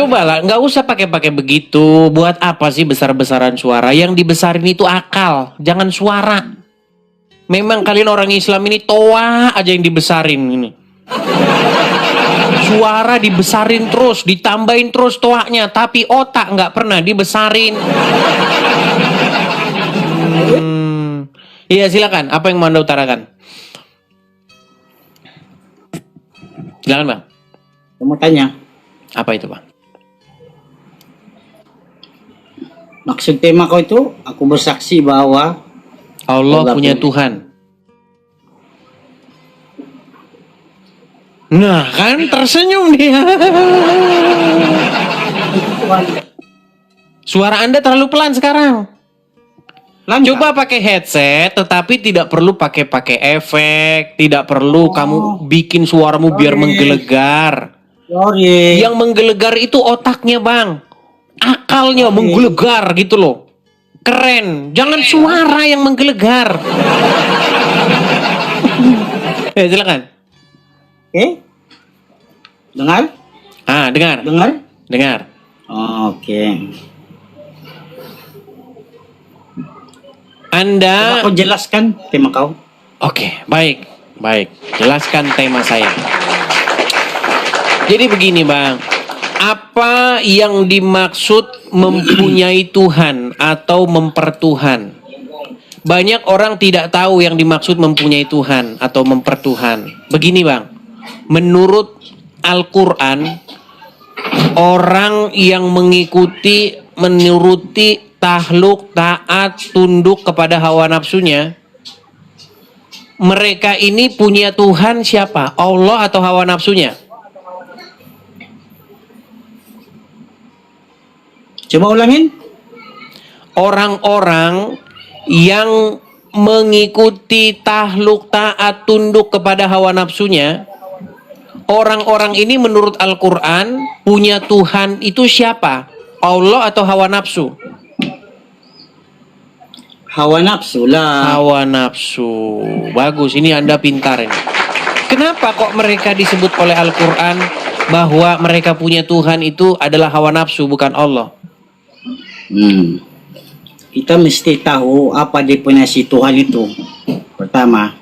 Cobalah, nggak usah pakai begitu. Buat apa sih besar-besaran suara? Yang dibesarin itu akal, jangan suara. Memang kalian orang Islam ini toa aja yang dibesarin ini. Suara dibesarin terus, ditambahin terus toanya, tapi otak nggak pernah dibesarin. Iya silakan. Apa yang mau Anda utarakan? Silakan Bang. Saya mau tanya, Apa itu Bang? maksud tema kau itu, aku bersaksi bahwa Allah Allah punya punya. Tuhan. Nah kan tersenyum dia. Suara Anda terlalu pelan sekarang. Lancar. Coba pakai headset, tetapi tidak perlu pakai efek, tidak perlu kamu bikin suaramu biar menggelegar. Sorry. Yang menggelegar itu otaknya Bang, akalnya menggelegar gitu loh. Keren, jangan suara yang menggelegar. Silakan. Oke. Dengar? Dengar, Dengar? dengar. Oke. Coba Anda, kau jelaskan tema kau. oke, baik. Jelaskan tema saya. Jadi begini Bang, apa yang dimaksud mempunyai Tuhan atau mempertuhan? Banyak orang tidak tahu yang dimaksud mempunyai Tuhan atau mempertuhan. Begini Bang, menurut Al-Quran, orang yang menuruti tahluk, taat, tunduk kepada hawa nafsunya, mereka ini punya Tuhan siapa? Allah atau hawa nafsunya? Coba ulangin. Orang-orang yang mengikuti tahluk, taat, tunduk kepada hawa nafsunya, orang-orang ini menurut Al-Quran punya Tuhan itu siapa? Allah atau hawa nafsu? Hawa nafsu lah. Hawa nafsu. Bagus, ini Anda pintar ini. Kenapa kok mereka disebut oleh Al-Quran bahwa mereka punya Tuhan itu adalah hawa nafsu bukan Allah? Kita mesti tahu apa definisi Tuhan itu. Pertama,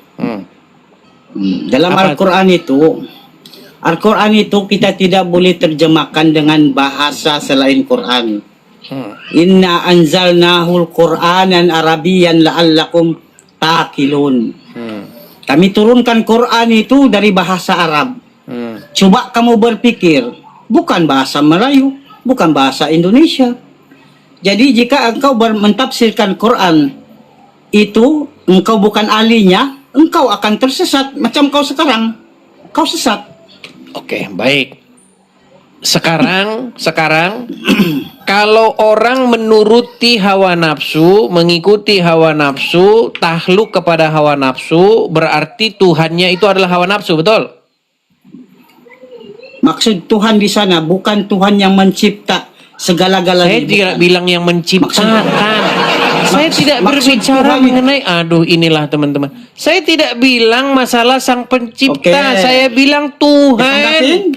dalam Al-Quran itu kita tidak boleh terjemahkan dengan bahasa selain Quran. Inna anzalnahul Qur'anan Arabiyyan la'allakum taqilun. Kami turunkan Quran itu dari bahasa Arab. Coba kamu berpikir, bukan bahasa Melayu, bukan bahasa Indonesia. Jadi jika engkau mentafsirkan Quran itu, engkau bukan ahlinya, engkau akan tersesat macam kau sekarang. Kau sesat. Oke, baik. Sekarang kalau orang menuruti hawa nafsu, mengikuti hawa nafsu, tahluk kepada hawa nafsu, berarti Tuhannya itu adalah hawa nafsu, betul? Maksud Tuhan di sana bukan Tuhan yang mencipta segala-galanya. Saya tidak bilang yang menciptakan. Saya tidak berbicara mengenai, inilah teman-teman. Saya tidak bilang masalah sang pencipta. Oke. Saya bilang Tuhan.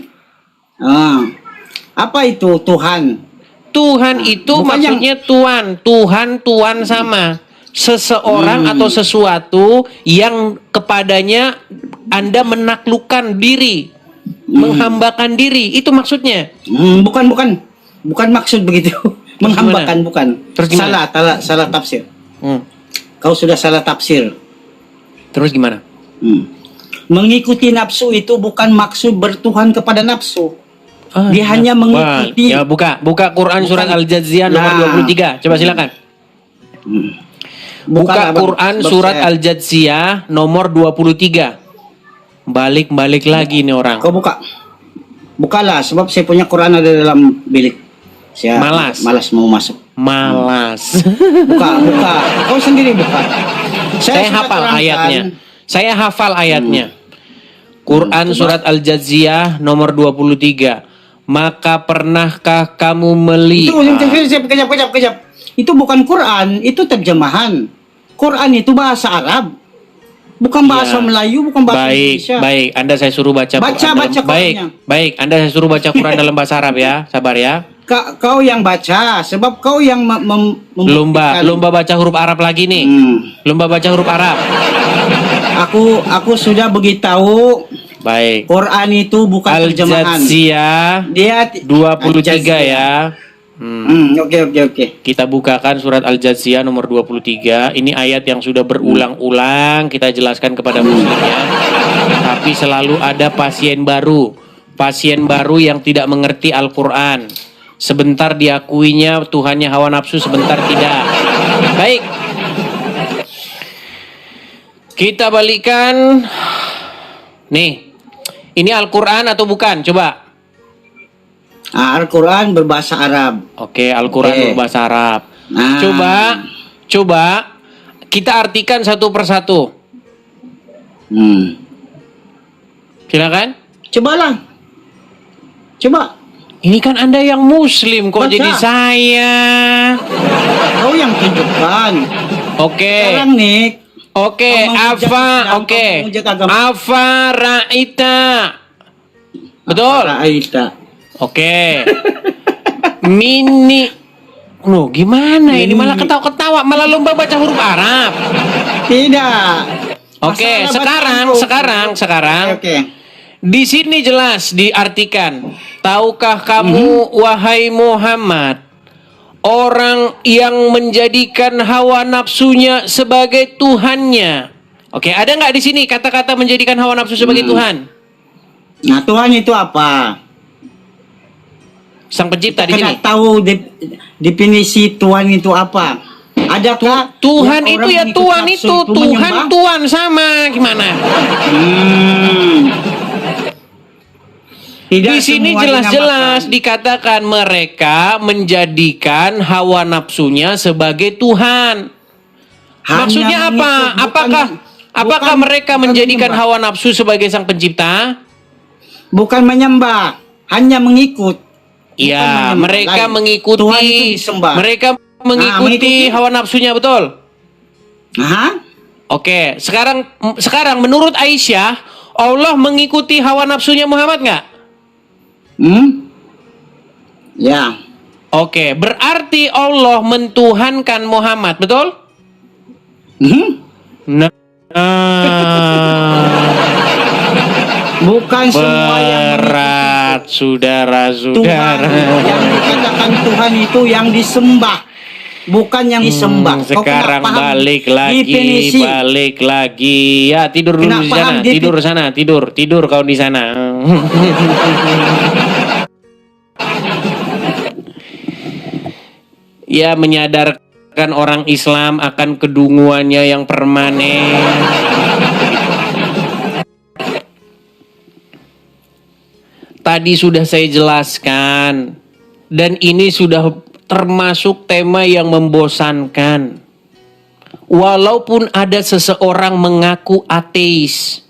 Apa itu Tuhan? Tuhan itu Bukan maksudnya Tuhan. Tuhan sama. Seseorang atau sesuatu yang kepadanya Anda menaklukkan diri. Menghambakan diri. Itu maksudnya. Bukan maksud begitu. Menghambakan bukan. Terus Salah tafsir. Kau sudah salah tafsir. Terus gimana? Mengikuti nafsu itu bukan maksud bertuhan kepada nafsu. Dia hanya mengikuti. Ya, buka Quran surat Al-Jathiyah nomor 23. Coba silakan. Buka Quran surat Al-Jathiyah nomor 23. Balik lagi nih orang. Kau bukalah, sebab saya punya Quran ada dalam bilik. Saya malas mau masuk. Buka. Kau sendiri buka. Saya hafal ayatnya. Quran surat Al-Jathiyah nomor 23. Maka pernahkah kamu melihat? Kejap. Itu bukan Quran, itu terjemahan. Quran itu bahasa Arab. Bukan bahasa Ya. Melayu, bukan bahasa Baik, Indonesia. baik. Anda saya suruh baca Quran Baca dalam baik, Qurannya. baik. Anda saya suruh baca Quran dalam bahasa Arab ya. Sabar ya. Kau yang baca, sebab kau yang membuktikan. Lomba baca huruf Arab lagi nih. Lomba baca huruf Arab. Aku sudah beritahu Baik. Quran itu bukan terjemahan. Al-Jatsiyah Dia 23 ya. Oke. Kita bukakan surat Al-Jatsiyah nomor 23. Ini ayat yang sudah berulang-ulang kita jelaskan kepada muslim ya. Tapi selalu ada pasien baru. Pasien baru yang tidak mengerti Al-Quran. Sebentar diakuinya Tuhannya hawa nafsu, sebentar tidak. Baik. Kita balikkan. Nih. Ini Al-Quran atau bukan? Coba. Al-Quran berbahasa Arab. Oke, Al-Quran berbahasa Arab. Coba kita artikan satu persatu. Silakan. Coba. Ini kan Anda yang muslim kok Baca. jadi saya. Kau yang tunjukkan. Oke. Sekarang nih. Oke, Afa Ra'ita. Betul. Ra'aita. Oke. Mini. Loh, gimana ini malah ketawa-ketawa, malah lomba baca huruf Arab. Tidak. Oke, Masalah sekarang. Oke. Di sini jelas diartikan. Tahukah kamu wahai Muhammad, orang yang menjadikan hawa nafsunya sebagai Tuhannya. Oke, ada nggak di sini kata-kata menjadikan hawa nafsu sebagai Tuhan? Nah, Tuhan itu apa? Sang pencipta di sini. Kita tahu definisi Tuhan itu apa? Adakah Tuhan yang itu orang ya mengikut Tuhan nafsu itu Tuhan menyembah? Tuhan sama gimana? Di Tidak sini semua jelas-jelas dinamakan. dikatakan mereka menjadikan hawa nafsunya sebagai Tuhan. Hanya Maksudnya apa? mengikut, Apakah mereka bukan menjadikan menyembah. hawa nafsu sebagai sang pencipta? Bukan menyembah, hanya mengikut. Iya, menyembah. mereka Lain. mengikuti. Tuhan itu disembah. Mereka mengikuti mengikuti. hawa nafsunya, betul? Hah? Oke, sekarang menurut Aisyah, Allah mengikuti hawa nafsunya Muhammad nggak? Ya. Oke, berarti Allah mentuhankan Muhammad, betul? Nah, Bukan semua yang berat, Tuhan saudara-saudara. yang dikatakan Tuhan itu yang disembah, bukan yang disembah. Kau Sekarang kena paham balik lagi. Ya, tidur dulu Kena di paham sana. Tidur kau di sana. Ya, menyadarkan orang Islam akan kedunguannya yang permanen. Tadi sudah saya jelaskan, dan ini sudah termasuk tema yang membosankan. Walaupun ada seseorang mengaku ateis,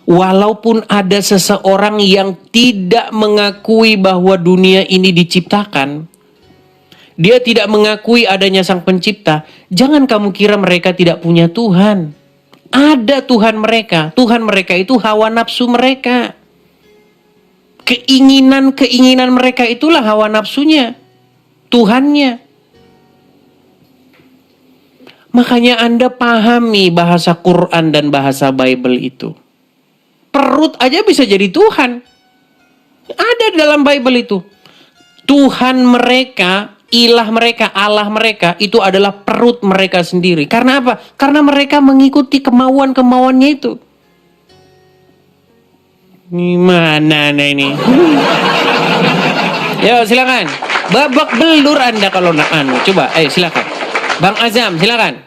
walaupun ada seseorang yang tidak mengakui bahwa dunia ini diciptakan, dia tidak mengakui adanya sang pencipta, jangan kamu kira mereka tidak punya Tuhan. Ada Tuhan mereka. Tuhan mereka itu hawa nafsu mereka. Keinginan mereka itulah hawa nafsunya. Tuhannya. Makanya Anda pahami bahasa Quran dan bahasa Bible itu. Perut aja bisa jadi Tuhan. Ada dalam Bible itu. Tuhan mereka, ilah mereka, Allah mereka itu adalah perut mereka sendiri. Karena apa? Karena mereka mengikuti kemauan-kemauannya itu. Gimana ini? Yo, silakan. Babak belur Anda kalau nak anu. Coba, silakan. Bang Azam, silakan.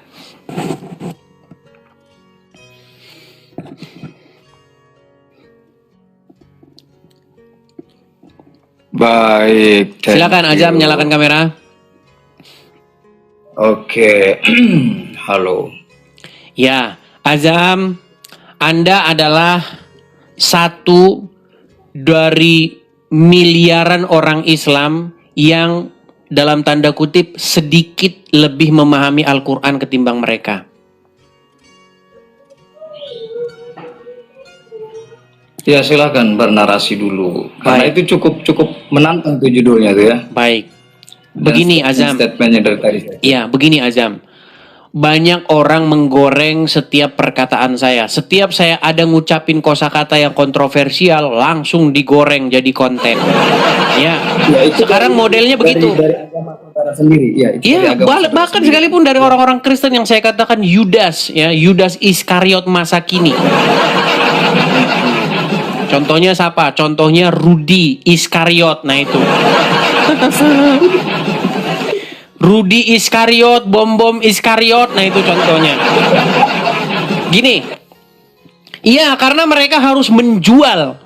Baik. Silakan Azam, nyalakan kamera. Oke. Halo. Ya, Azam, Anda adalah satu dari miliaran orang Islam yang dalam tanda kutip sedikit lebih memahami Al-Quran ketimbang mereka. Ya silakan bernarasi dulu. Karena Baik. itu cukup menantang tuh judulnya tuh ya. Baik. Dan Begini Azam. statementnya dari tadi. Ya, begini Azam. Banyak orang menggoreng setiap perkataan saya. Setiap saya ada ngucapin kosakata yang kontroversial, langsung digoreng jadi konten. Ya. Ya, itu Sekarang modelnya begitu. Dari agama saudara sendiri. Ya, itu dari Iya, agama saudara bahkan sendiri. sekalipun dari orang-orang Kristen yang saya katakan Yudas, ya, Yudas Iskariot masa kini. Contohnya siapa? Contohnya Rudi Iskariot. Nah itu. Rudi Iskariot, bom-bom Iskariot. Nah itu contohnya. Gini. Iya, karena mereka harus menjual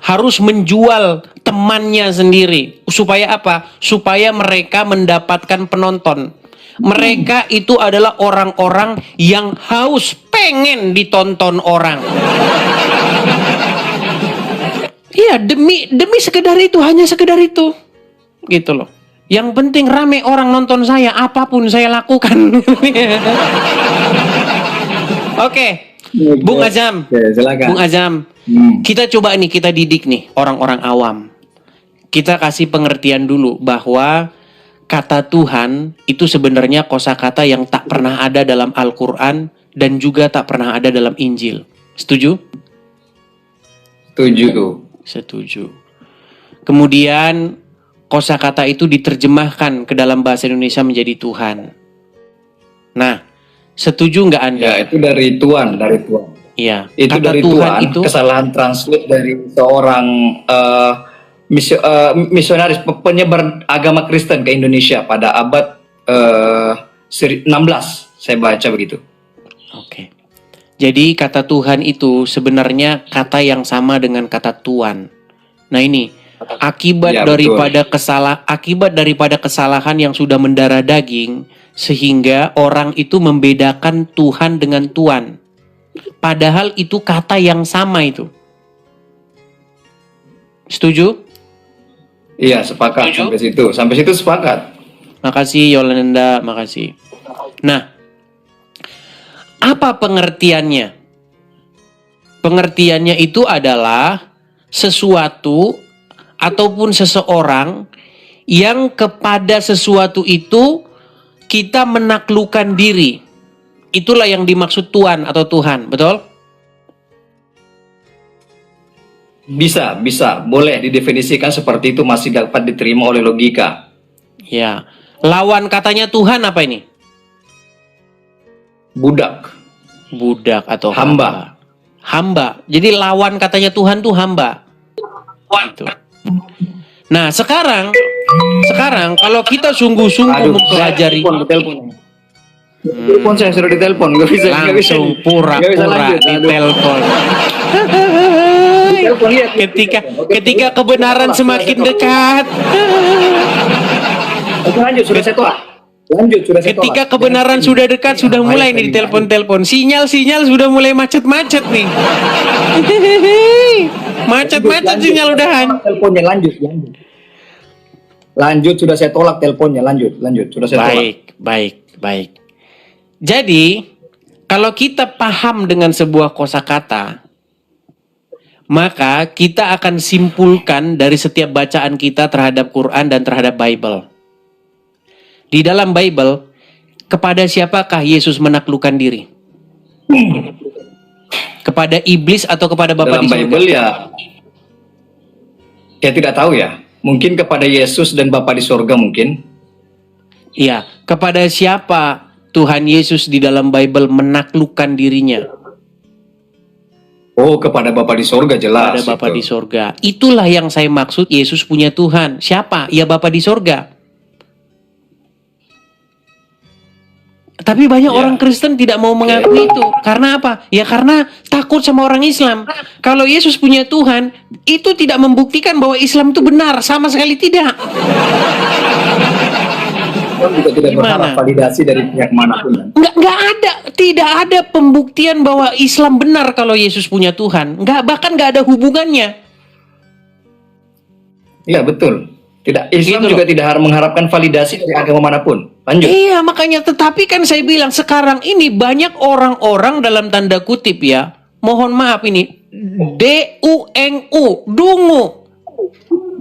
temannya sendiri. Supaya apa? Supaya mereka mendapatkan penonton. Mereka itu adalah orang-orang yang haus pengen ditonton orang. Iya, demi sekedar itu, hanya sekedar itu. Gitu loh. Yang penting rame orang nonton saya, apapun saya lakukan. Oke. Bung Azam. Oke, silakan. Bung Azam. Kita coba nih, kita didik nih orang-orang awam. Kita kasih pengertian dulu bahwa kata Tuhan itu sebenarnya kosakata yang tak pernah ada dalam Al-Quran dan juga tak pernah ada dalam Injil. Setuju? Setuju. Setuju. Kemudian kosakata itu diterjemahkan ke dalam bahasa Indonesia menjadi Tuhan. Nah, setuju nggak Anda? Ya, itu dari Tuhan. Iya. Itu Kata dari Tuhan Tuhan, itu kesalahan translate dari seorang misionaris penyebar agama Kristen ke Indonesia pada abad 16. Saya baca begitu. Oke. Jadi kata Tuhan itu sebenarnya kata yang sama dengan kata Tuan. Nah ini akibat Ya, daripada kesalahan yang sudah mendarah daging sehingga orang itu membedakan Tuhan dengan Tuan. Padahal itu kata yang sama itu. Setuju? Iya, sepakat Setuju? sampai situ. Sampai situ sepakat. Makasih Yolanda, makasih. Nah, apa pengertiannya? Pengertiannya itu adalah sesuatu ataupun seseorang yang kepada sesuatu itu kita menaklukkan diri. Itulah yang dimaksud Tuhan atau Tuhan, betul? Bisa. Boleh didefinisikan seperti itu, masih dapat diterima oleh logika. Ya. Lawan katanya Tuhan apa ini? Budak. Atau Hamba. Hamba. Jadi lawan katanya Tuhan tuh hamba. Itu. Nah, sekarang kalau kita sungguh-sungguh mempelajari Telepon saya sudah ditelepon, nggak bisa langsung pura-pura ditelepon. Telepon, lihat. Ketika kebenaran semakin dekat, Oke, lanjut, sudah saya tolak. ketika kebenaran sudah dekat, sudah mulai nih ditelepon-telepon. Sinyal sudah mulai macet-macet nih. Macet-macet sinyal udahan. Teleponnya lanjut, sudah saya tolak teleponnya, lanjut, sudah saya tolak. Baik. Jadi, kalau kita paham dengan sebuah kosakata, maka kita akan simpulkan dari setiap bacaan kita terhadap Quran dan terhadap Bible. Di dalam Bible, kepada siapakah Yesus menaklukkan diri? Kepada iblis atau kepada Bapa Dalam di surga? Bible ya tidak tahu ya. Mungkin kepada Yesus dan Bapa di surga mungkin. Iya, kepada siapa Tuhan Yesus di dalam Bible menaklukkan dirinya? Oh, kepada Bapa di surga jelas. Kepada Bapa itu. di surga. Itulah yang saya maksud Yesus punya Tuhan. Siapa? Ya Bapa di surga. Tapi banyak orang Kristen tidak mau mengakui itu. Karena apa? Ya karena takut sama orang Islam. Kalau Yesus punya Tuhan, itu tidak membuktikan bahwa Islam itu benar. Sama sekali tidak. Tuhan juga tidak Gimana? berharap validasi dari pihak manapun. Nggak ada. Tidak ada pembuktian bahwa Islam benar kalau Yesus punya Tuhan. Bahkan nggak ada hubungannya. Iya, betul. Tidak, Islam Gitu juga loh. tidak mengharapkan validasi dari agama manapun. Lanjut. Iya, makanya tetapi kan saya bilang sekarang ini banyak orang-orang dalam tanda kutip ya. Mohon maaf ini, DUNGU, dungu.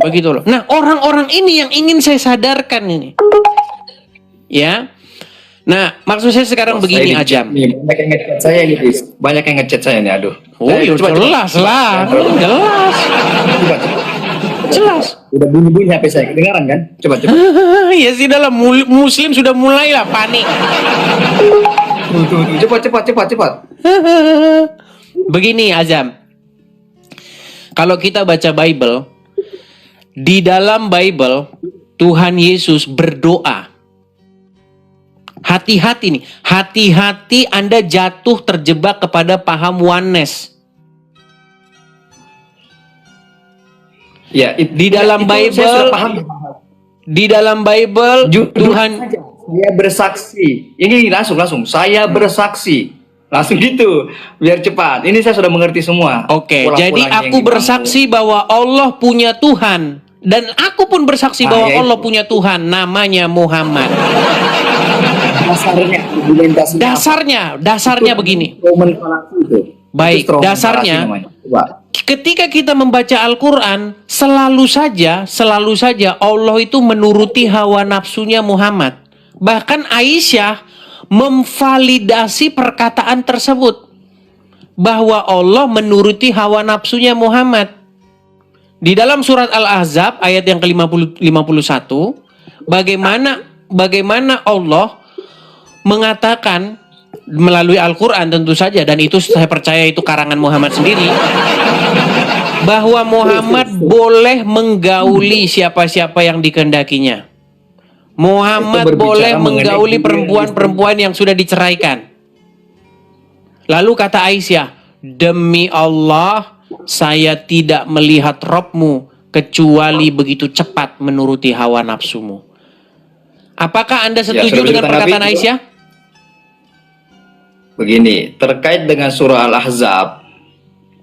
Begitu loh. Nah, orang-orang ini yang ingin saya sadarkan ini. Ya. Nah, maksud saya sekarang begini, Ajam. Nih, banyak yang ngechat saya nih, Dis. Banyak yang ngechat saya nih, aduh. Oh, ya jelas lah. Jelas. Coba. Jelas. Udah bunyi-bunyi HP saya, kedengaran kan? Coba. Ya sudah lah, Muslim sudah mulai lah panik. Cepat. Begini, Azam. Kalau kita baca Bible, di dalam Bible Tuhan Yesus berdoa. Hati-hati nih, hati-hati Anda jatuh terjebak kepada paham oneness. Ya, Di dalam itu Bible, saya sudah paham. di dalam Bible Tuhan Saya bersaksi. Ini langsung. Saya bersaksi. Langsung gitu. Biar cepat. Ini saya sudah mengerti semua. Oke, jadi Pola-polanya aku yang bersaksi bahwa Allah punya Tuhan. Dan aku pun bersaksi bahwa ya itu. Allah punya Tuhan. Namanya Muhammad. Dasarnya. Dasarnya begini. Roman fallacy itu. Baik, Itu Roman dasarnya fallacy namanya. Coba. ketika kita membaca Al-Quran, selalu saja Allah itu menuruti hawa nafsunya Muhammad. Bahkan Aisyah memvalidasi perkataan tersebut. Bahwa Allah menuruti hawa nafsunya Muhammad. Di dalam surat Al-Ahzab ayat yang ke-51, bagaimana Allah mengatakan melalui Al-Quran tentu saja, dan itu saya percaya itu karangan Muhammad sendiri, bahwa Muhammad boleh menggauli siapa-siapa yang dikehendakinya. Muhammad boleh menggauli perempuan-perempuan yang sudah diceraikan. Lalu kata Aisyah, demi Allah, saya tidak melihat Robmu kecuali begitu cepat menuruti hawa nafsumu. Apakah Anda setuju dengan perkataan Aisyah? Begini, terkait dengan surah Al-Ahzab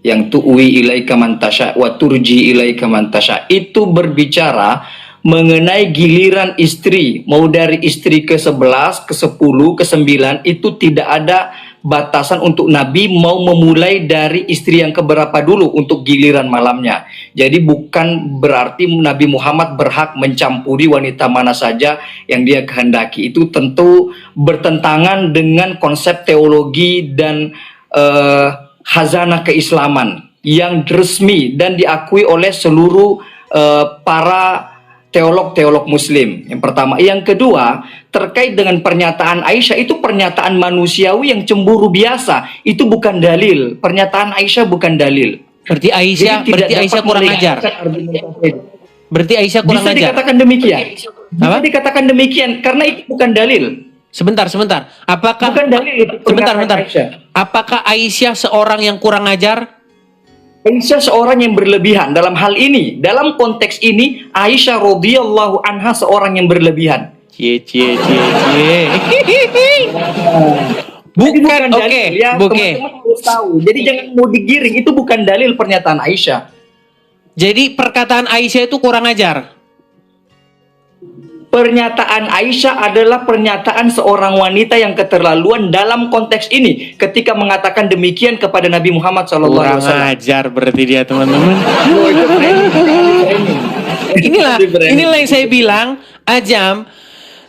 yang tu'wi ilaika man tasya wa turji ilaika man tasya, itu berbicara mengenai giliran istri, mau dari istri ke-11, ke-10, ke-9, itu tidak ada batasan untuk Nabi mau memulai dari istri yang keberapa dulu untuk giliran malamnya. Jadi bukan berarti Nabi Muhammad berhak mencampuri wanita mana saja yang dia kehendaki. Itu tentu bertentangan dengan konsep teologi dan khazanah keislaman yang resmi dan diakui oleh seluruh para teolog-teolog muslim. Yang pertama. Yang kedua, terkait dengan pernyataan Aisyah, itu pernyataan manusiawi yang cemburu biasa. Itu bukan dalil. Pernyataan Aisyah bukan dalil. Berarti Aisyah kurang ajar. Berarti Aisyah kurang ajar. Bisa dikatakan demikian. Bisa dikatakan demikian karena itu bukan dalil. Sebentar. Apakah bukan dalil itu? Sebentar. Apakah Aisyah seorang yang kurang ajar? Aisyah seorang yang berlebihan dalam hal ini. Dalam konteks ini, Aisyah radhiyallahu anha seorang yang berlebihan. Cie. Bukan, oke. Ya, teman-teman harus tahu. Jadi jangan mau digiring, itu bukan dalil pernyataan Aisyah. Jadi perkataan Aisyah itu kurang ajar. Pernyataan Aisyah adalah pernyataan seorang wanita yang keterlaluan dalam konteks ini ketika mengatakan demikian kepada Nabi Muhammad SAW. Kurang ajar berarti dia, teman-teman. Inilah yang saya bilang, Ajam,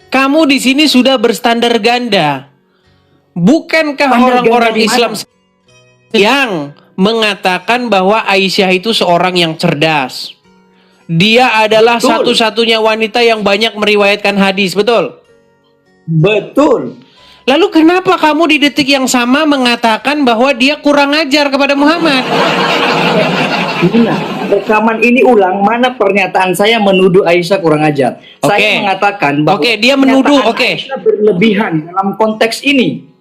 kamu di sini sudah berstandar ganda. Bukankah orang-orang Islam yang mengatakan bahwa Aisyah itu seorang yang cerdas? Dia adalah satu-satunya wanita yang banyak meriwayatkan hadis, betul? Betul. Lalu kenapa kamu di detik yang sama mengatakan bahwa dia kurang ajar kepada Muhammad? Nah, rekaman ini ulang mana pernyataan saya menuduh Aisyah kurang ajar. Saya mengatakan bahwa dia menuduh, Aisyah berlebihan dalam konteks ini.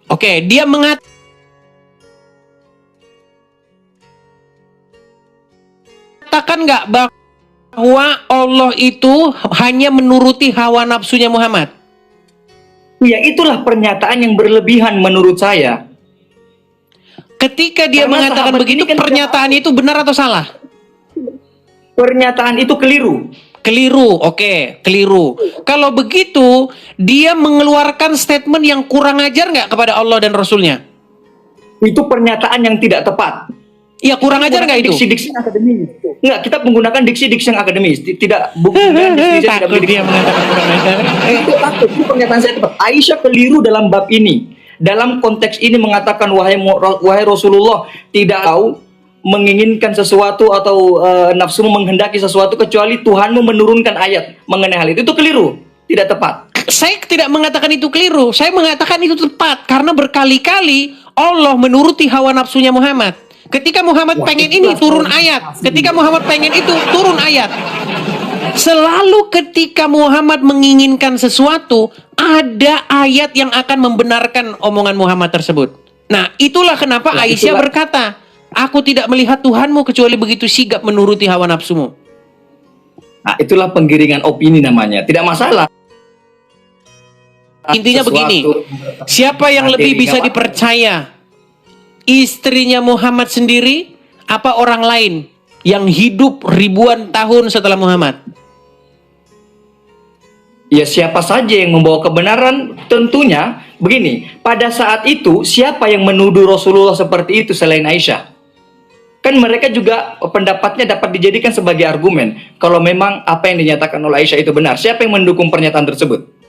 Dia mengatakan nggak bahwa Allah itu hanya menuruti hawa nafsunya Muhammad? Ya, itulah pernyataan yang berlebihan menurut saya. Ketika dia mengatakan begitu, pernyataan itu benar atau salah? Pernyataan itu keliru. Keliru. Kalau begitu, dia mengeluarkan statement yang kurang ajar nggak kepada Allah dan Rasulnya? Itu pernyataan yang tidak tepat. Ya kurang ajar nggak itu? Diksi-diksi yang akademis. Enggak, kita menggunakan diksi-diksi yang akademis. Tidak bukan diksi-diksi yang tidak Takut dia mengatakan kurang ajar. itu takut. Itu pernyataan saya tepat. Aisyah keliru dalam bab ini. Dalam konteks ini mengatakan wahai Rasulullah, tidak tahu menginginkan sesuatu atau nafsumu menghendaki sesuatu kecuali Tuhanmu menurunkan ayat mengenai hal itu. Itu keliru, tidak tepat. Saya tidak mengatakan itu keliru. Saya mengatakan itu tepat karena berkali-kali Allah menuruti hawa nafsunya Muhammad. Ketika Muhammad pengen ini turun ayat. Ketika Muhammad pengen itu turun ayat. Selalu ketika Muhammad menginginkan sesuatu, ada ayat yang akan membenarkan omongan Muhammad tersebut. Nah, itulah kenapa Aisyah berkata, aku tidak melihat Tuhanmu kecuali begitu sigap menuruti hawa nafsumu. Nah, itulah penggiringan opini namanya. Tidak masalah. Intinya begini, siapa yang lebih bisa dipercaya? Istrinya Muhammad sendiri apa orang lain yang hidup ribuan tahun setelah Muhammad? Ya siapa saja yang membawa kebenaran tentunya begini. Pada saat itu siapa yang menuduh Rasulullah seperti itu selain Aisyah? Kan mereka juga pendapatnya dapat dijadikan sebagai argumen. Kalau memang apa yang dinyatakan oleh Aisyah itu benar, siapa yang mendukung pernyataan tersebut?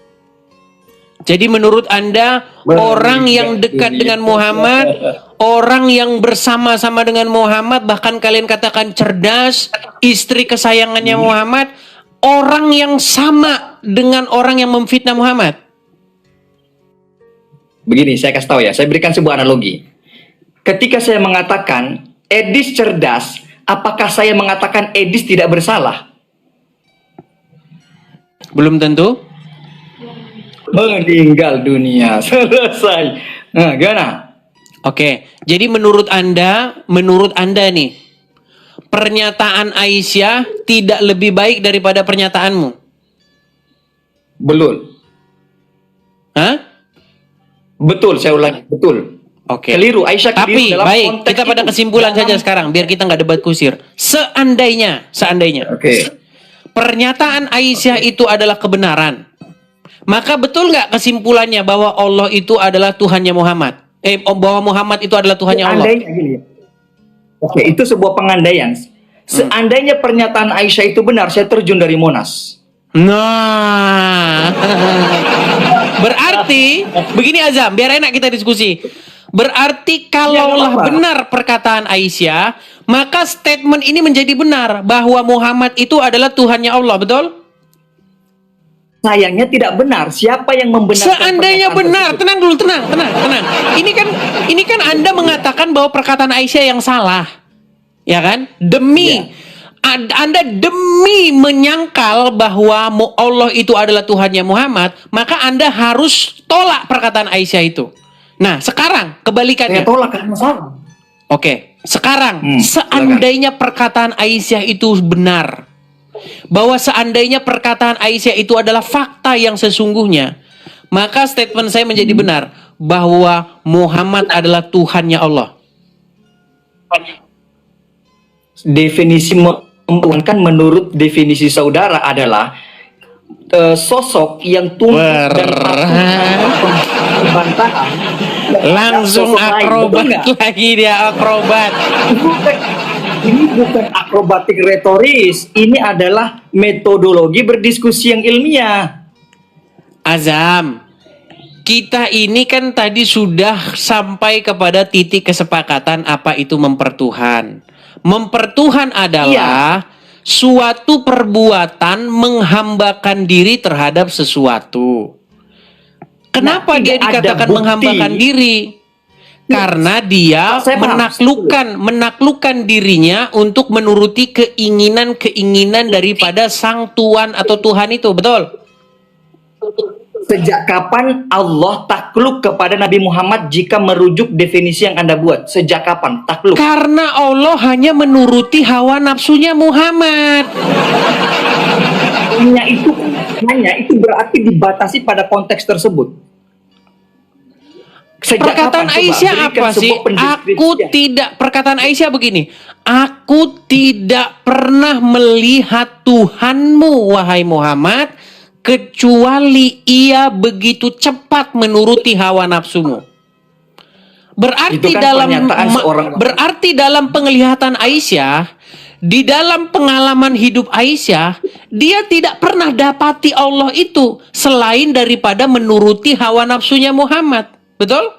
Jadi menurut Anda orang yang dekat dengan Muhammad, orang yang bersama-sama dengan Muhammad, bahkan kalian katakan cerdas, istri kesayangannya Muhammad, orang yang sama dengan orang yang memfitnah Muhammad? Begini, saya kasih tahu ya, saya berikan sebuah analogi. Ketika saya mengatakan Edis cerdas, apakah saya mengatakan Edis tidak bersalah? Belum tentu. Meninggal dunia, selesai. Nah, gimana? Oke, jadi menurut Anda nih, pernyataan Aisyah tidak lebih baik daripada pernyataanmu? Belum. Hah? Betul, saya ulangi, betul. Oke. Keliru, Aisyah keliru Tapi dalam baik, konteks kita pada itu. kesimpulan saja sekarang, biar kita nggak debat kusir. Seandainya, Oke. pernyataan Aisyah itu adalah kebenaran, maka betul nggak kesimpulannya bahwa Allah itu adalah Tuhannya Muhammad? Bahwa Muhammad itu adalah Tuhannya Allah? Seandainya gini. Oke, itu sebuah pengandaian. Seandainya pernyataan Aisyah itu benar, saya terjun dari Monas. Nah, berarti begini Azam, biar enak kita diskusi. Berarti kalaulah benar perkataan Aisyah, maka statement ini menjadi benar bahwa Muhammad itu adalah Tuhannya Allah, betul? Sayangnya tidak benar. Siapa yang membenarkan? Seandainya pernyataan benar, tersebut? tenang dulu, tenang. Ini kan Anda mengatakan bahwa perkataan Aisyah yang salah, ya kan? Anda demi menyangkal bahwa Allah itu adalah Tuhannya Muhammad, maka Anda harus tolak perkataan Aisyah itu. Nah, sekarang kebalikannya. Saya tolak karena salah. Oke, sekarang silakan. seandainya perkataan Aisyah itu benar, bahwa seandainya perkataan Aisyah itu adalah fakta yang sesungguhnya, maka statement saya menjadi benar bahwa Muhammad adalah Tuhannya Allah. Definisi kan menurut definisi saudara adalah sosok yang tunduk dan patuh bantahan. Langsung Sosok lain, betul akrobat nggak? lagi dia akrobat. Ini bukan akrobatik retoris, ini adalah metodologi berdiskusi yang ilmiah. Azam, kita ini kan tadi sudah sampai kepada titik kesepakatan apa itu mempertuhan. Mempertuhan adalah suatu perbuatan menghambakan diri terhadap sesuatu. Kenapa dia tidak ada dikatakan bukti. menghambakan diri? Karena dia Saya paham. menaklukkan dirinya untuk menuruti keinginan-keinginan daripada sang Tuhan atau Tuhan itu, betul? Sejak kapan Allah takluk kepada Nabi Muhammad jika merujuk definisi yang Anda buat? Sejak kapan takluk? Karena Allah hanya menuruti hawa nafsunya Muhammad. Hanya itu berarti dibatasi pada konteks tersebut. Sejak Perkataan kapan? Coba Aisyah berikan apa sih? sebuah pendeskripsian. Perkataan Aisyah begini. Aku tidak pernah melihat Tuhanmu, wahai Muhammad, kecuali ia begitu cepat menuruti hawa nafsumu. Berarti Itu kan dalam pernyataan seorang wanita. berarti dalam penglihatan Aisyah, di dalam pengalaman hidup Aisyah, dia tidak pernah dapati Allah itu selain daripada menuruti hawa nafsunya Muhammad. Betul?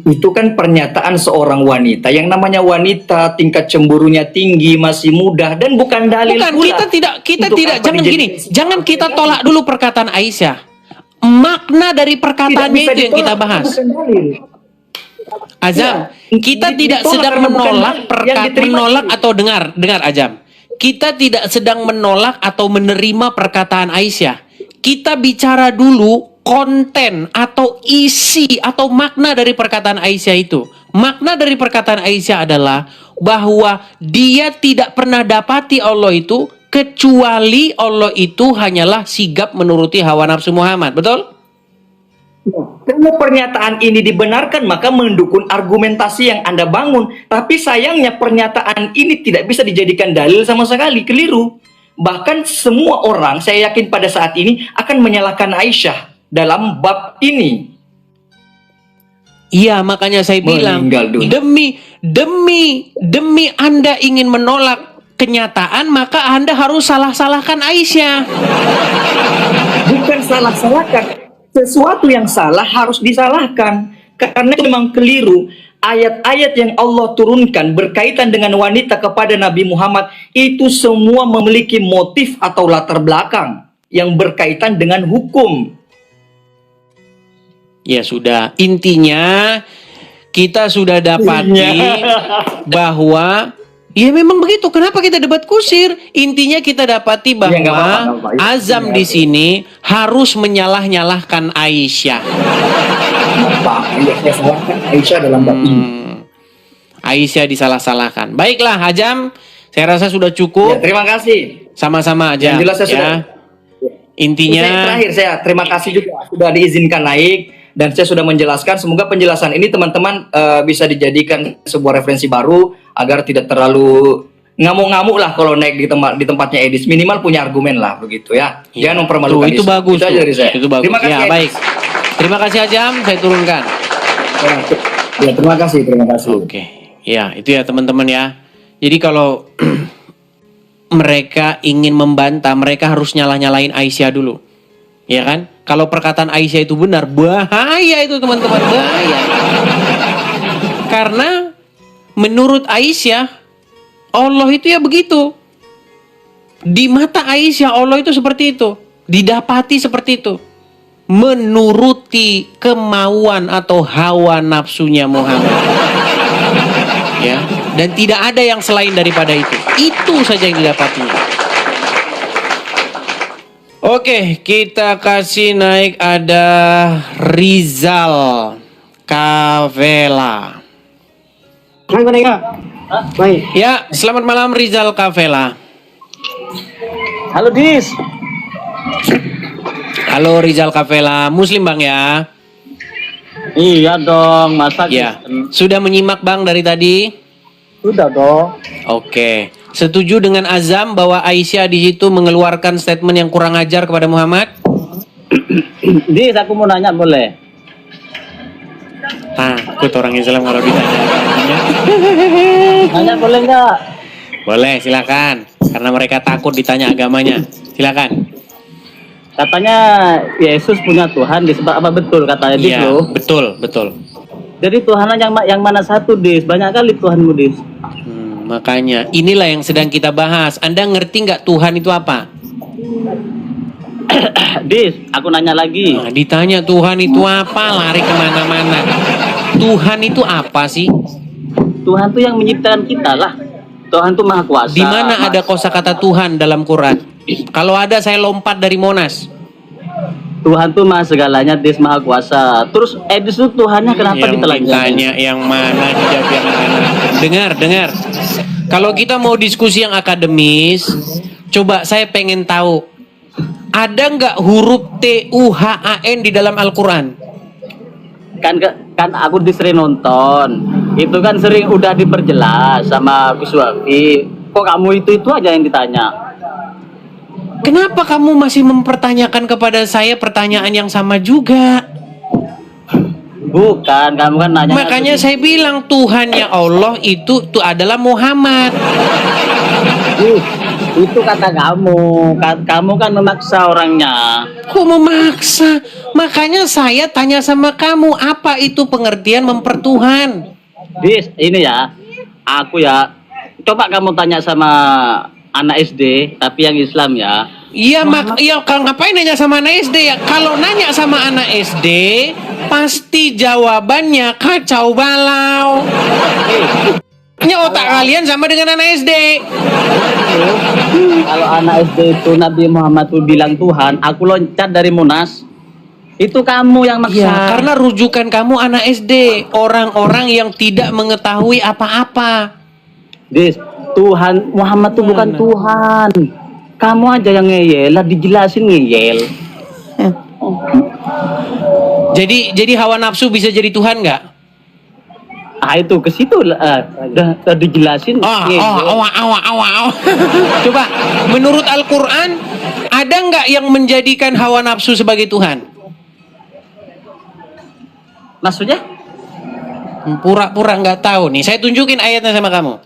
Itu kan pernyataan seorang wanita. Yang namanya wanita tingkat cemburunya tinggi, masih muda, dan bukan dalil Bukan, pula. kita Untuk tidak apa jangan dijadikan gini, jangan kita tolak dulu perkataan Aisyah. Makna dari perkataannya itu yang kita bahas. Bukan dalil. Azam, Ya, kita ditolak tidak sedang karena bukan menolak yang diterima. menolak atau dengar Azam. Kita tidak sedang menolak atau menerima perkataan Aisyah. Kita bicara dulu konten atau isi atau makna dari perkataan Aisyah itu. Makna dari perkataan Aisyah adalah bahwa dia tidak pernah dapati Allah itu kecuali Allah itu hanyalah sigap menuruti hawa nafsu Muhammad. Betul? Kalau pernyataan ini dibenarkan, maka mendukung argumentasi yang Anda bangun. Tapi sayangnya pernyataan ini tidak bisa dijadikan dalil sama sekali. Keliru. Bahkan semua orang, saya yakin pada saat ini akan menyalahkan Aisyah dalam bab ini. Iya, makanya saya bilang Meninggal dunia. demi Anda ingin menolak kenyataan, maka Anda harus salah-salahkan Aisyah. Bukan salah-salahkan. Sesuatu yang salah harus disalahkan. Karena itu memang keliru. Ayat-ayat yang Allah turunkan berkaitan dengan wanita kepada Nabi Muhammad itu semua memiliki motif atau latar belakang yang berkaitan dengan hukum. Ya sudah, intinya kita sudah dapati bahwa ya memang begitu. Kenapa kita debat kusir? Intinya kita dapati bahwa Ya, nggak apa-apa. Azam di sini harus menyalah-nyalahkan Aisyah. Saya salahkan Aisyah dalam bab ini. Aisyah disalah-salahkan. Baiklah, Azam, saya rasa sudah cukup. Ya, terima kasih. Sama-sama aja. Yang jelas saya sudah. Intinya Terakhir saya terima kasih juga sudah diizinkan naik dan saya sudah menjelaskan. Semoga penjelasan ini teman-teman bisa dijadikan sebuah referensi baru agar tidak terlalu ngamuk-ngamuk lah kalau naik di tempatnya Edis. Minimal punya argumen lah begitu ya. Jangan mempermalukan. itu bagus. Itu aja dari saya. Itu bagus. Terima kasih. Ya, Edis. baik. Terima kasih Azam, saya turunkan. Ya, terima kasih. Oke. Ya, itu ya teman-teman ya. Jadi kalau mereka ingin membantah, mereka harus nyalah-nyalain Aisyah dulu. Ya kan? Kalau perkataan Aisyah itu benar, bahaya itu teman-teman, bahaya. Karena menurut Aisyah, Allah itu ya begitu. Di mata Aisyah, Allah itu seperti itu. Didapati seperti itu. Menuruti kemauan atau hawa nafsunya Muhammad. Ya, dan tidak ada yang selain daripada itu. Itu saja yang didapatinya. Oke, kita kasih naik ada Rizal Kavela. Baik. Ya, selamat malam Rizal Kavela. Halo Dis. Halo Rizal Kavela, Muslim Bang ya? Iya dong, masa Ya, sudah menyimak Bang dari tadi? sudah dong. Oke, setuju dengan Azam bahwa Aisyah di situ mengeluarkan statement yang kurang ajar kepada Muhammad? Dis, aku mau nanya boleh? Takut orang Islam kalau ditanya. Nanya boleh nggak? Boleh, silakan. Karena mereka takut ditanya agamanya. Silakan. Katanya Yesus punya Tuhan, Dis. Apa betul katanya Dis Iya, lo? betul. Jadi Tuhan yang mana satu Dis? Banyak kali Tuhanmu Dis. Makanya inilah yang sedang kita bahas. Anda ngerti nggak Tuhan itu apa? Dis, aku nanya lagi. Nah, ditanya Tuhan itu apa, lari kemana-mana. Tuhan itu apa sih? Tuhan tuh yang menciptakan kita lah. Tuhan tuh maha kuasa. Di mana ada kosakata Tuhan dalam Quran? Kalau ada saya lompat dari Monas. Tuhan tuh maha segalanya, Dis, maha kuasa. Terus Edis tuh Tuhannya kenapa Yang ditelanjangin? ditanya yang mana, dijawab yang mana. Dengar. Kalau kita mau diskusi yang akademis, coba saya pengen tahu, ada nggak huruf Tuhan di dalam Al-Quran? Kan aku disering nonton. Itu kan sering udah diperjelas sama Gus Wafi. Kok kamu itu aja yang ditanya? Kenapa kamu masih mempertanyakan kepada saya pertanyaan yang sama juga? Bukan, kamu kan nanya. Makanya saya bilang Tuhannya Allah itu adalah Muhammad. Itu kata kamu. Kamu kan memaksa orangnya. Kok memaksa? Makanya saya tanya sama kamu, apa itu pengertian mempertuhan? Dis, ini ya. Aku ya. Coba kamu tanya sama anak SD, tapi yang Islam ya. Iya, kalau ngapain nanya sama anak SD ya? Kalau nanya sama anak SD, pasti jawabannya kacau balau. Hanya otak kalian sama dengan anak SD. Kalau anak SD itu Nabi Muhammad tuh bilang Tuhan, aku loncat dari Monas. Itu kamu yang maksa. Ya, karena rujukan kamu anak SD, orang-orang yang tidak mengetahui apa-apa. Dis, Tuhan Muhammad tuh bukan Tuhan. Kamu aja yang ngeyel, lah dijelasin ngeyel. Jadi hawa nafsu bisa jadi Tuhan nggak? Ah itu ke situ udah dijelasin. Coba, menurut Al-Quran, ada nggak yang menjadikan hawa nafsu sebagai Tuhan? Maksudnya? Pura-pura nggak tahu nih. Saya tunjukin ayatnya sama kamu.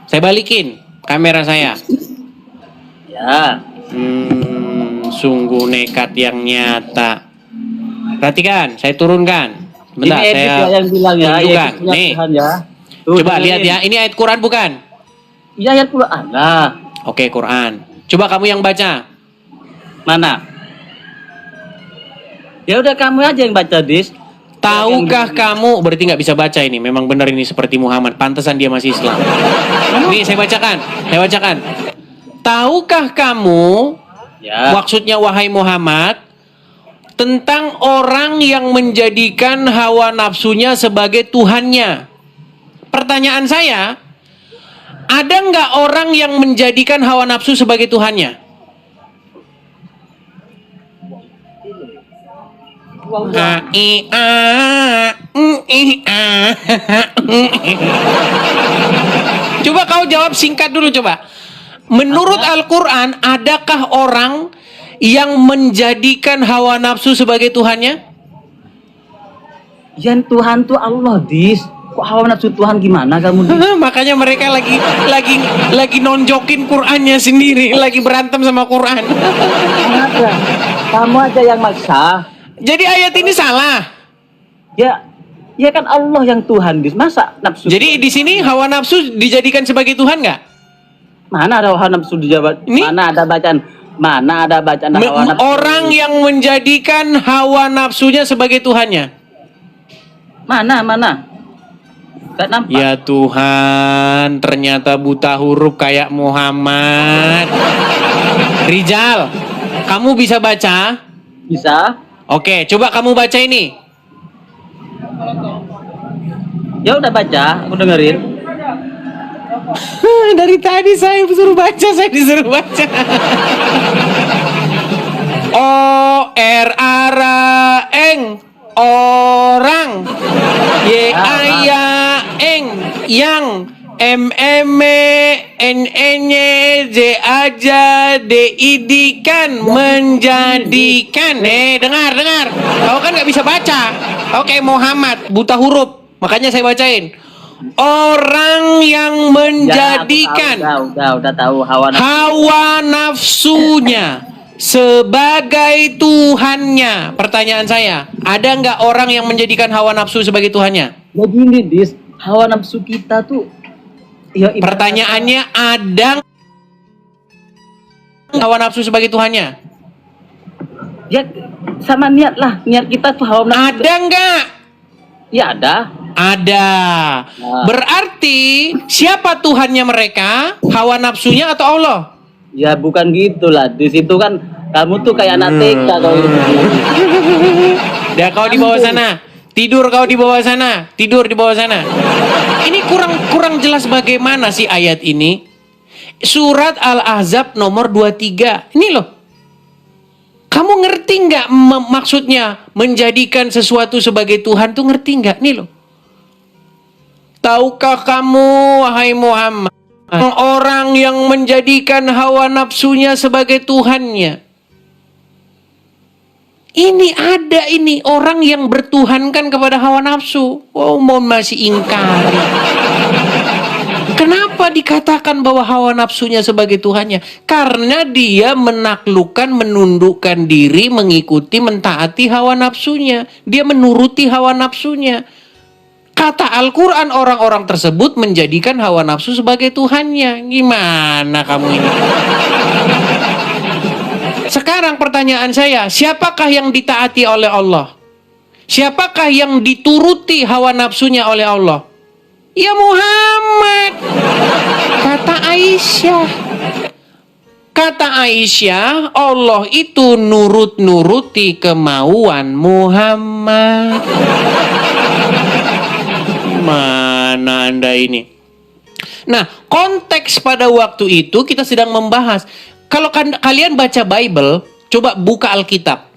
Saya balikin kamera saya. Ya. Sungguh nekat yang nyata. Perhatikan, saya turunkan. Bentar, ini saya yang bilang ya. tunjukkan. Nih, Tuhan ya. coba lihat ya. Ini ayat Quran bukan? Iya ayat Quran. Nah, Oke, Quran. Coba kamu yang baca. mana? Ya udah kamu aja yang baca, Dis. Tahukah kamu, berarti nggak bisa baca ini. Memang benar ini seperti Muhammad. Pantesan dia masih Islam. Nih, saya bacakan. Tahukah kamu, Ya. maksudnya wahai Muhammad, tentang orang yang menjadikan hawa nafsunya sebagai Tuhannya. Pertanyaan saya, ada nggak orang yang menjadikan hawa nafsu sebagai Tuhannya? Coba kau jawab singkat dulu coba. Menurut Al-Quran, adakah orang yang menjadikan hawa nafsu sebagai Tuhannya? Yang Tuhan tuh Allah, Dis. Kok hawa nafsu Tuhan gimana kamu, Dis? Makanya mereka lagi nonjokin Qurannya sendiri, lagi berantem sama Quran. Kenapa? Kamu aja yang maksa. Jadi ayat ini salah. Ya kan Allah yang Tuhan, Dis. Masa nafsu? Jadi di sini hawa nafsu dijadikan sebagai Tuhan nggak? Mana ada hawa nafsu dijabat? Ini? Mana ada bacaan hawa nafsu? Orang yang menjadikan hawa nafsunya sebagai Tuhannya. Mana? Gak nampak. Ya Tuhan, ternyata buta huruf kayak Muhammad. Rizal, kamu bisa baca? Bisa? Oke, coba kamu baca ini. Ya udah baca, aku dengerin. Dari tadi saya disuruh baca, O-R-A-R-A-Eng orang, Y-A-Y-A-Eng yang, M-M-E-N-N-Y-J-A-J-D-I-D-kan menjadikan. Dengar. Kau kan nggak bisa baca. Oke, Muhammad buta huruf. Makanya saya bacain. Orang yang menjadikan udah tahu hawa nafsunya sebagai Tuhannya. Pertanyaan saya, ada nggak orang yang menjadikan hawa nafsu sebagai Tuhannya? Ya gini, Dis. Hawa nafsu kita tuh ya Pertanyaannya, ada hawa nafsu sebagai Tuhannya? ya sama niat kita tuh hawa nafsu. Ada nggak? Ya ada. Ada. Berarti siapa Tuhannya mereka? Hawa nafsunya atau Allah? Ya bukan gitulah. Di situ kan kamu tuh kayak anak TK kalau gitu. Dah kau di bawah sana. Tidur kau di bawah sana. Tidur di bawah sana. Ini kurang jelas bagaimana sih ayat ini? Surat Al-Ahzab nomor 23. Ini loh. Kamu ngerti nggak maksudnya menjadikan sesuatu sebagai Tuhan tuh ngerti nggak? Nih loh. Tahukah kamu, wahai Muhammad, orang yang menjadikan hawa nafsunya sebagai Tuhannya? Ini ada ini orang yang bertuhankan kepada hawa nafsu. Oh, mau masih ingkari. Kenapa dikatakan bahwa hawa nafsunya sebagai Tuhannya? Karena dia menaklukkan, menundukkan diri, mengikuti, mentaati hawa nafsunya. Dia menuruti hawa nafsunya. Kata Al-Quran, orang-orang tersebut menjadikan hawa nafsu sebagai Tuhannya. Gimana kamu ini? Sekarang pertanyaan saya, siapakah yang ditaati oleh Allah? Siapakah yang dituruti hawa nafsunya oleh Allah? Ya Muhammad. Kata Aisyah. Kata Aisyah, Allah itu nurut-nuruti kemauan Muhammad. Mana Anda ini? Nah, konteks pada waktu itu kita sedang membahas. Kalau kalian baca Bible, coba buka Alkitab.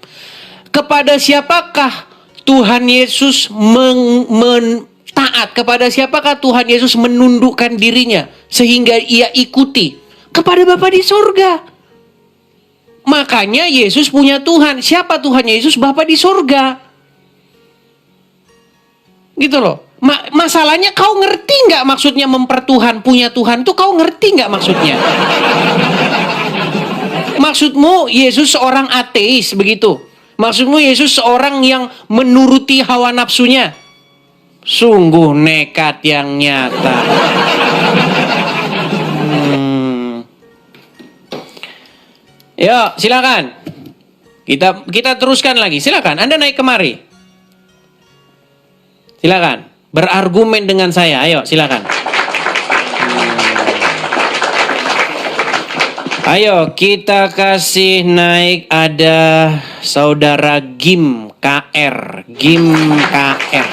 Kepada siapakah Tuhan Yesus taat? Kepada siapakah Tuhan Yesus menundukkan dirinya sehingga ia ikuti? Kepada Bapa di surga. Makanya Yesus punya Tuhan. Siapa Tuhan Yesus? Bapa di surga. Gitu loh. Masalahnya kau ngerti nggak maksudnya mempertuhan, punya Tuhan tuh kau ngerti nggak maksudnya? Maksudmu Yesus seorang ateis begitu? Maksudmu Yesus seorang yang menuruti hawa nafsunya? Sungguh nekat yang nyata. Yuk, silakan. Kita teruskan lagi. Silakan, Anda naik kemari. Silakan, berargumen dengan saya. Ayo, silakan. Ayo, kita kasih naik, ada saudara Gim KR. Gim KR.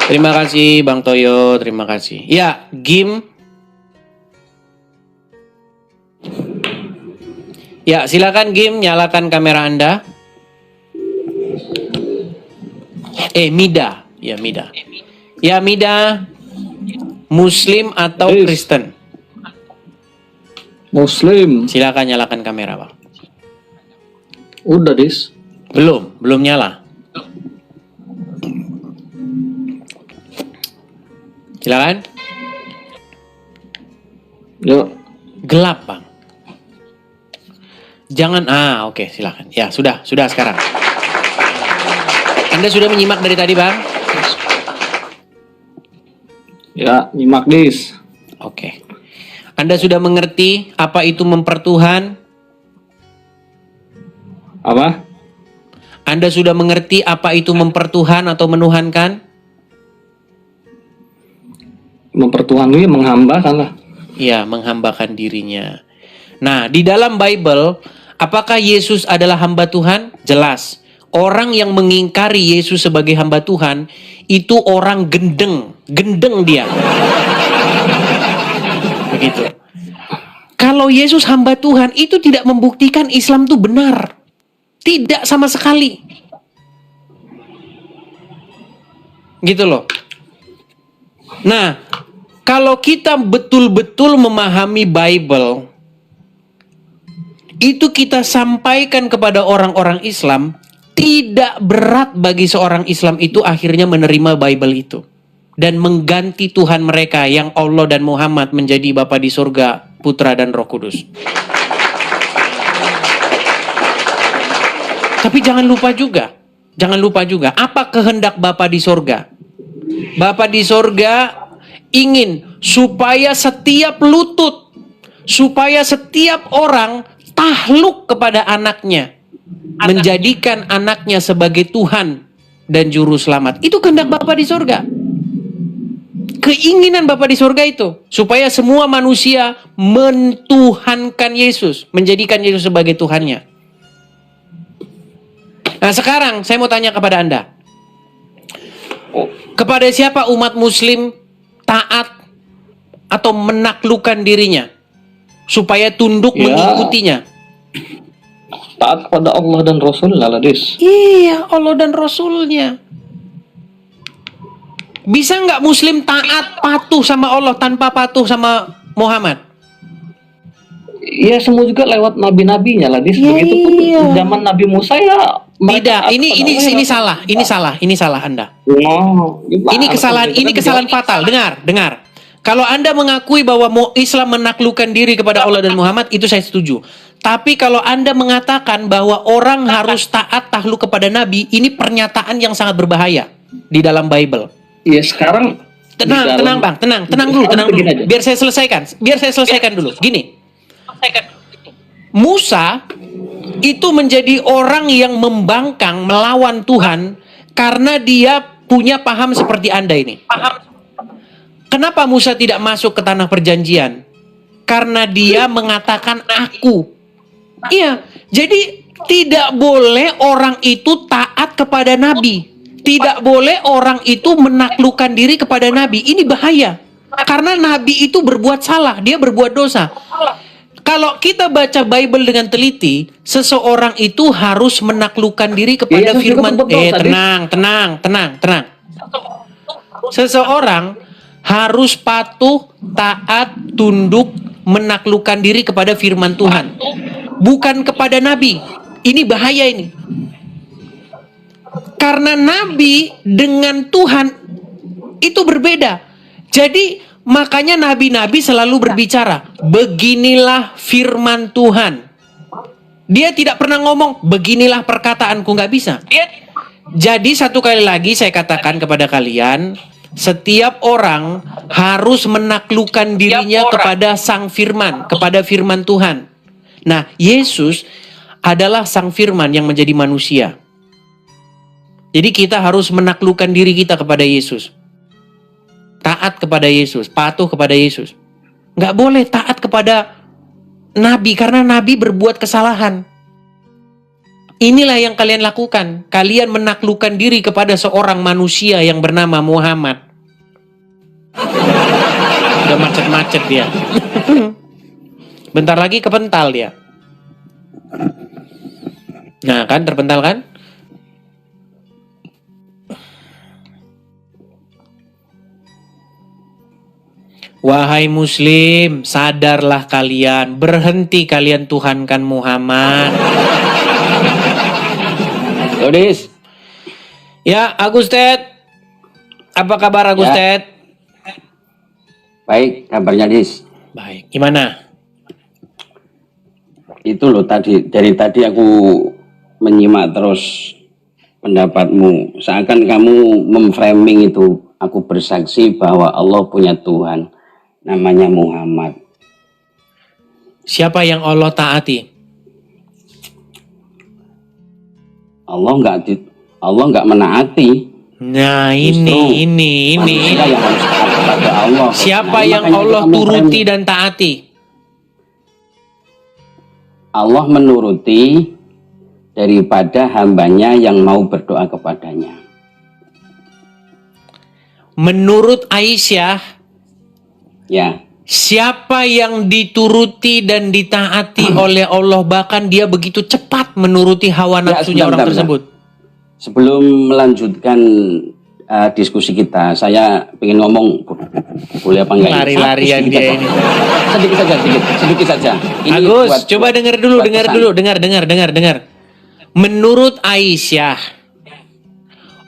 Terima kasih Bang Toyo, terima kasih. Ya, Gim. Ya, silakan Gim, nyalakan kamera Anda. Mida. Ya, Mida. Ya, Mida. Muslim atau Kristen? Muslim. Silakan nyalakan kamera, Bang. Udah, Dis. Belum nyala. Silakan. Yuk. Gelap, Bang. Jangan, oke, silakan. Ya, sudah sekarang. Anda sudah menyimak dari tadi, Bang? Ya, nyimak, Dis. Oke. Anda sudah mengerti apa itu mempertuhan? Apa? Anda sudah mengerti apa itu mempertuhan atau menuhankan? Mempertuhan itu ya menghambakan lah. Ya, menghambakan dirinya. Nah, di dalam Bible, apakah Yesus adalah hamba Tuhan? Jelas. Orang yang mengingkari Yesus sebagai hamba Tuhan, itu orang gendeng. Gendeng dia. Begitu. Kalau Yesus hamba Tuhan, itu tidak membuktikan Islam itu benar. Tidak sama sekali. Gitu loh. Nah, kalau kita betul-betul memahami Bible, itu kita sampaikan kepada orang-orang Islam, tidak berat bagi seorang Islam itu akhirnya menerima Bible itu. Dan mengganti Tuhan mereka yang Allah dan Muhammad menjadi Bapa di surga, Putra dan Roh Kudus. Tapi jangan lupa juga, apa kehendak Bapa di surga? Bapa di surga ingin supaya setiap lutut, supaya setiap orang takluk kepada anaknya, menjadikan anaknya sebagai Tuhan dan Juru Selamat. Itu kehendak Bapa di surga. Keinginan Bapa di surga itu supaya semua manusia mentuhankan Yesus, menjadikan Yesus sebagai Tuhannya. Nah, sekarang saya mau tanya kepada Anda. Kepada siapa umat muslim taat atau menaklukkan dirinya supaya tunduk mengikutinya? Taat kepada Allah dan Rasulnya lah, Dis. Iya, Allah dan Rasulnya. Bisa nggak muslim taat, patuh sama Allah tanpa patuh sama Muhammad? Ya semua juga lewat nabi-nabinya lah. Iya, Begitupun iya. zaman Nabi Musa ya mereka Tidak, ini salah, ini salah Anda. Oh, Ini kesalahan fatal. Dengar. Kalau Anda mengakui bahwa Islam menaklukkan diri kepada Allah dan Muhammad, itu saya setuju. Tapi kalau Anda mengatakan bahwa orang harus taat takluk kepada Nabi, ini pernyataan yang sangat berbahaya di dalam Bible. Ya sekarang Tenang Bang, tenang dulu. Biar saya selesaikan dulu. Gini. Musa itu menjadi orang yang membangkang melawan Tuhan karena dia punya paham seperti Anda ini. Kenapa Musa tidak masuk ke tanah perjanjian? Karena dia mengatakan aku. Iya, jadi tidak boleh orang itu taat kepada Nabi. Tidak boleh orang itu menaklukkan diri kepada Nabi. Ini bahaya. Karena Nabi itu berbuat salah, dia berbuat dosa. Kalau kita baca Bible dengan teliti, seseorang itu harus menaklukkan diri kepada Yesus juga firman. berbuat dosa, Tenang. Seseorang harus patuh, taat, tunduk, menaklukkan diri kepada firman Tuhan. Bukan kepada Nabi. Ini bahaya ini. Karena Nabi dengan Tuhan itu berbeda. Jadi makanya nabi-nabi selalu berbicara, beginilah firman Tuhan. Dia tidak pernah ngomong, beginilah perkataanku, nggak bisa. Jadi satu kali lagi saya katakan kepada kalian, setiap orang harus menaklukkan dirinya kepada sang firman, kepada firman Tuhan. Nah, Yesus adalah sang firman yang menjadi manusia. Jadi kita harus menaklukkan diri kita kepada Yesus. Taat kepada Yesus, patuh kepada Yesus. Nggak boleh taat kepada Nabi, karena Nabi berbuat kesalahan. Inilah yang kalian lakukan. Kalian menaklukkan diri kepada seorang manusia yang bernama Muhammad. Udah macet-macet dia. Bentar lagi kepental dia. Nah kan, terpental kan? Wahai muslim, sadarlah kalian, berhenti kalian tuhankan Muhammad. Lodis. Ya, Agus Ted. Apa kabar Agus Ted? Baik, kabarnya Dis. Baik, gimana? Itu loh dari tadi aku menyimak terus pendapatmu. Seakan kamu memframing itu, aku bersaksi bahwa Allah punya Tuhan. Namanya Muhammad. Siapa yang Allah taati? Allah nggak menaati. Nah, Justru ini. manusia yang harus taat kepada Allah. Siapa Nah, yang makanya Allah kita turuti memframing. dan taati? Allah menuruti daripada hambanya yang mau berdoa kepadanya. Menurut Aisyah, Ya, siapa yang dituruti dan ditaati oleh Allah, bahkan dia begitu cepat menuruti hawa Ya, nafsunya orang sebentar. tersebut. Sebelum melanjutkan diskusi kita, saya ingin ngomong, boleh apa enggak? Lari-larian dia ini. Sedikit saja. Ini Agus, buat- coba dengar dulu, buat pesan. dengar. Menurut Aisyah,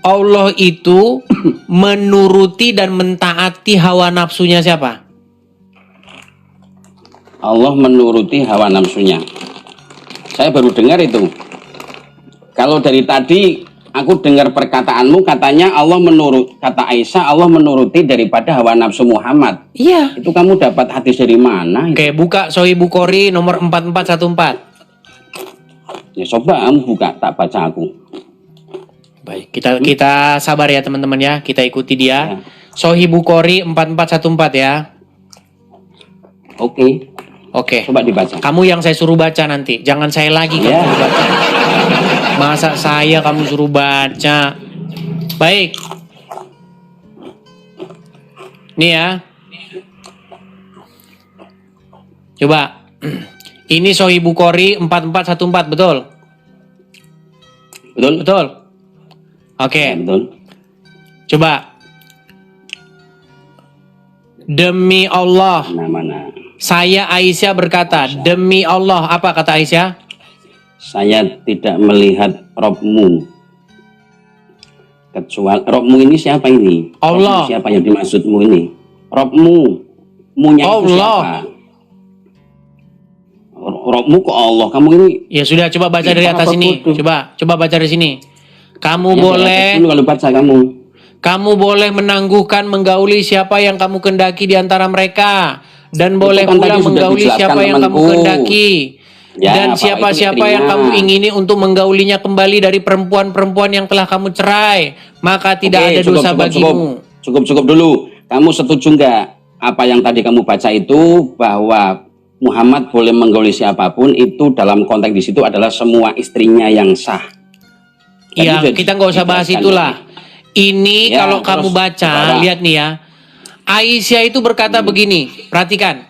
Allah itu menuruti dan mentaati hawa nafsunya siapa? Allah menuruti hawa nafsunya. Saya baru dengar itu. Kalau dari tadi aku dengar perkataanmu, katanya kata Aisyah, Allah menuruti daripada hawa nafsu Muhammad. Iya. Itu kamu dapat hadis dari mana? Oke, buka Sahih Bukhari nomor 4414. Ya coba kamu buka, tak baca aku. Baik, kita sabar ya teman-teman ya, kita ikuti dia. Ya. Sahih Bukhari 4414 ya. Oke, Oke. coba dibaca. Kamu yang saya suruh baca nanti, jangan saya lagi kamu Ya. suruh baca. Masa saya kamu suruh baca? Baik. Nih ya. Coba. Ini Sahih Bukhari 4414, betul? Betul? Betul. Oke. Ya, betul. Coba. Demi Allah. Mana? Saya Aisyah berkata, demi Allah, apa kata Aisyah? Saya tidak melihat Robmu. Kecuali Robmu ini siapa ini? Allah. Robmu siapa yang dimaksudmu ini? Robmu. Munya itu Allah. siapa? Robmu kok Allah? Kamu ini Ya sudah, coba baca dari Apa atas sini. bodoh? Coba baca dari sini. Kamu ya, boleh dulu kalau baca kamu. Kamu boleh menangguhkan menggauli siapa yang kamu kendaki di antara mereka, dan boleh kan pula tadi sudah menggauli dijelaskan, siapa yang kamu temanku. kendaki. Ya, Dan Pak, itu siapa-siapa yang istrinya. kamu ingini untuk menggaulinya kembali dari perempuan-perempuan yang telah kamu cerai, maka tidak Oke, ada dosa bagimu. Cukup dulu. Kamu setuju nggak apa yang tadi kamu baca itu, bahwa Muhammad boleh menggauli siapapun, itu dalam konteks di situ adalah semua istrinya yang sah. Tadi Iya, sudah kita nggak usah bahas dijelaskan. itulah. Ini Ya, kalau terus kamu baca, apa? lihat nih ya. Aisyah itu berkata begini, perhatikan.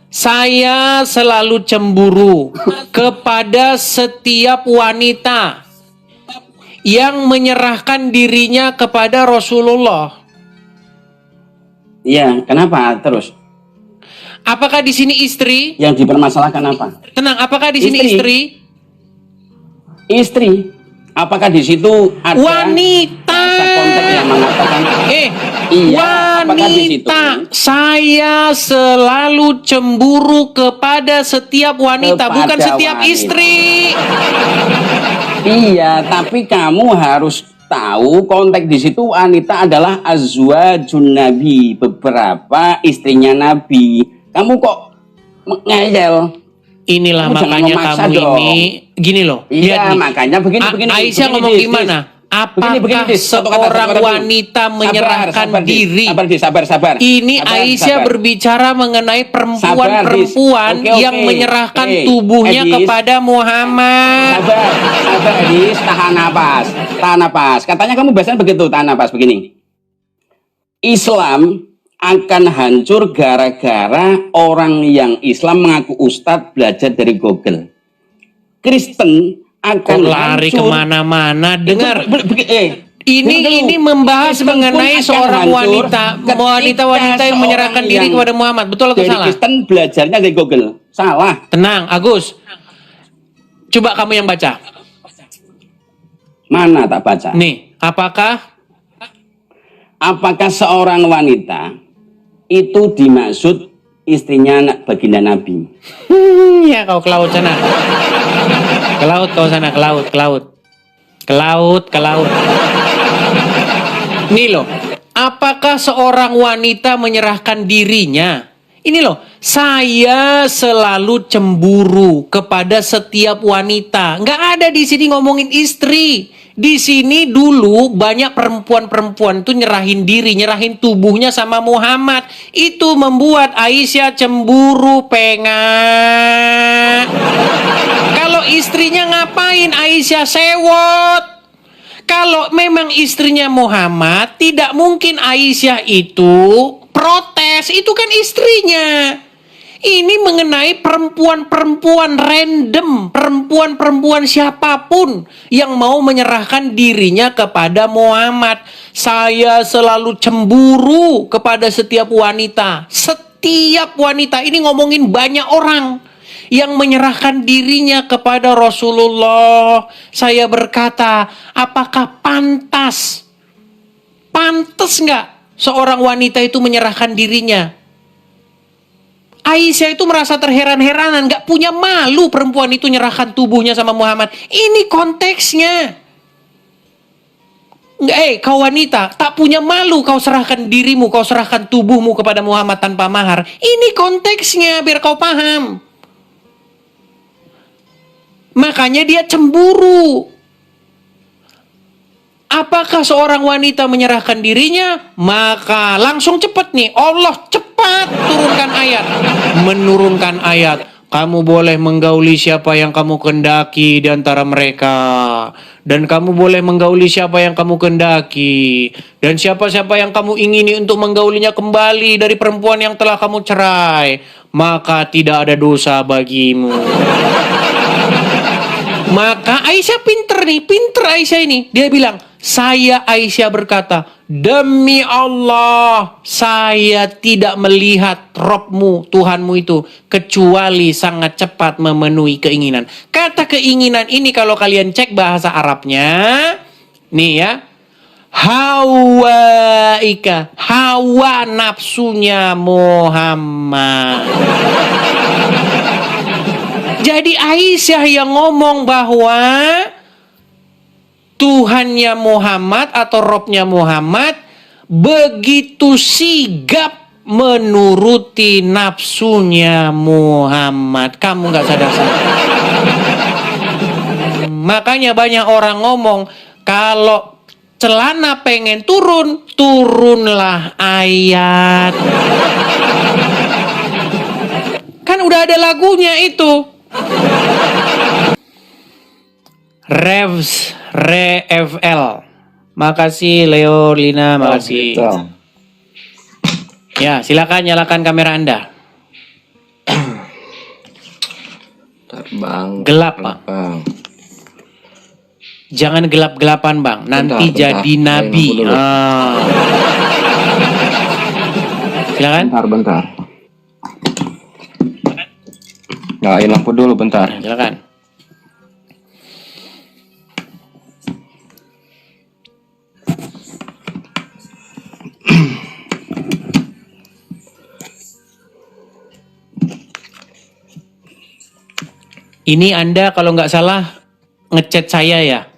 Saya selalu cemburu kepada setiap wanita yang menyerahkan dirinya kepada Rasulullah. Iya, kenapa? Terus Apakah di sini istri? yang dipermasalahkan apa? Tenang, apakah di sini istri? Istri. Apakah di situ ada Wanita. bahasa konteks yang mengatakan iya, apakah di situ Wanita, saya selalu cemburu kepada setiap wanita, Kepada bukan setiap wanita. istri. Iya, tapi kamu harus tahu konteks di situ wanita adalah azwajun Nabi, beberapa istrinya Nabi. Kamu kok ngeyel? Inilah Kamu jangan makanya memaksa kamu dong. ini gini loh. Iya, lihat nih. makanya begini. Aisyah ngomong Dis. gimana? Apakah Begini, Dis. Satu kata seorang dulu. wanita menyerahkan Sabar, Dis. diri? Sabar. Ini Aisyah sabar. berbicara mengenai Sabar, perempuan-perempuan Dis. Oke. yang menyerahkan Dis. tubuhnya Dis. kepada Muhammad. Sabar, Dis. Tahan napas. Katanya kamu biasanya begitu, tahan napas begini. Islam akan hancur gara-gara orang yang Islam mengaku ustadz belajar dari Google. Kristen akan Kok lari hancur. kemana-mana? Dengar. Ini Ini membahas mengenai seorang wanita yang yang menyerahkan diri kepada Muhammad. Betul atau dari salah? Kristen belajarnya dari Google. Salah. Tenang, Agus. Coba kamu yang baca. Mana tak baca? Nih, Apakah seorang wanita itu dimaksud istrinya anak baginda Nabi? Ya kau ke laut sana. Ke laut kau sana, ke laut. Nih loh, apakah seorang wanita menyerahkan dirinya? Ini loh, saya selalu cemburu kepada setiap wanita. Nggak ada di sini ngomongin istri. Di sini dulu banyak perempuan-perempuan tuh nyerahin diri, nyerahin tubuhnya sama Muhammad. Itu membuat Aisyah cemburu, pengat. Kalau istrinya ngapain Aisyah sewot? Kalau memang istrinya Muhammad, tidak mungkin Aisyah itu protes. Itu kan istrinya. Ini mengenai perempuan-perempuan random, perempuan-perempuan siapapun yang mau menyerahkan dirinya kepada Muhammad. Saya selalu cemburu kepada setiap wanita. Setiap wanita, ini ngomongin banyak orang yang menyerahkan dirinya kepada Rasulullah. Saya berkata, apakah pantas? Pantas nggak seorang wanita itu menyerahkan dirinya? Aisyah itu merasa terheran-heranan, gak punya malu perempuan itu nyerahkan tubuhnya sama Muhammad. Ini konteksnya. Kau wanita, tak punya malu kau serahkan dirimu, kau serahkan tubuhmu kepada Muhammad tanpa mahar. Ini konteksnya, biar kau paham. Makanya dia cemburu. Apakah seorang wanita menyerahkan dirinya? Maka langsung cepat nih, Allah cepat turunkan ayat. Menurunkan ayat. Kamu boleh menggauli siapa yang kamu kendaki di antara mereka. Dan kamu boleh menggauli siapa yang kamu kendaki. Dan siapa-siapa yang kamu ingini untuk menggaulinya kembali dari perempuan yang telah kamu cerai. Maka tidak ada dosa bagimu. Maka Aisyah pinter Aisyah ini. Dia bilang, Saya Aisyah berkata, demi Allah, saya tidak melihat Robmu, Tuhanmu itu, kecuali sangat cepat memenuhi keinginan. Kata keinginan ini kalau kalian cek bahasa Arabnya, nih ya, hawaika, hawa nafsunya Muhammad. Jadi Aisyah yang ngomong bahwa Tuhannya Muhammad atau Robnya Muhammad begitu sigap menuruti nafsunya Muhammad. Kamu nggak sadar-sadar. Makanya banyak orang ngomong, kalau celana pengen turun, turunlah ayat. Kan udah ada lagunya itu. Revs ReFL. Makasih Leo Lina, makasih. Ya, silakan nyalakan kamera Anda. Bang. Gelap, Pak. Bang. Jangan gelap-gelapan, Bang. Nanti Bentar, jadi nabi. Dulu. Silakan. Bentar. Nyalain lampu dulu bentar. Silakan. Ini Anda kalau nggak salah ngechat saya ya.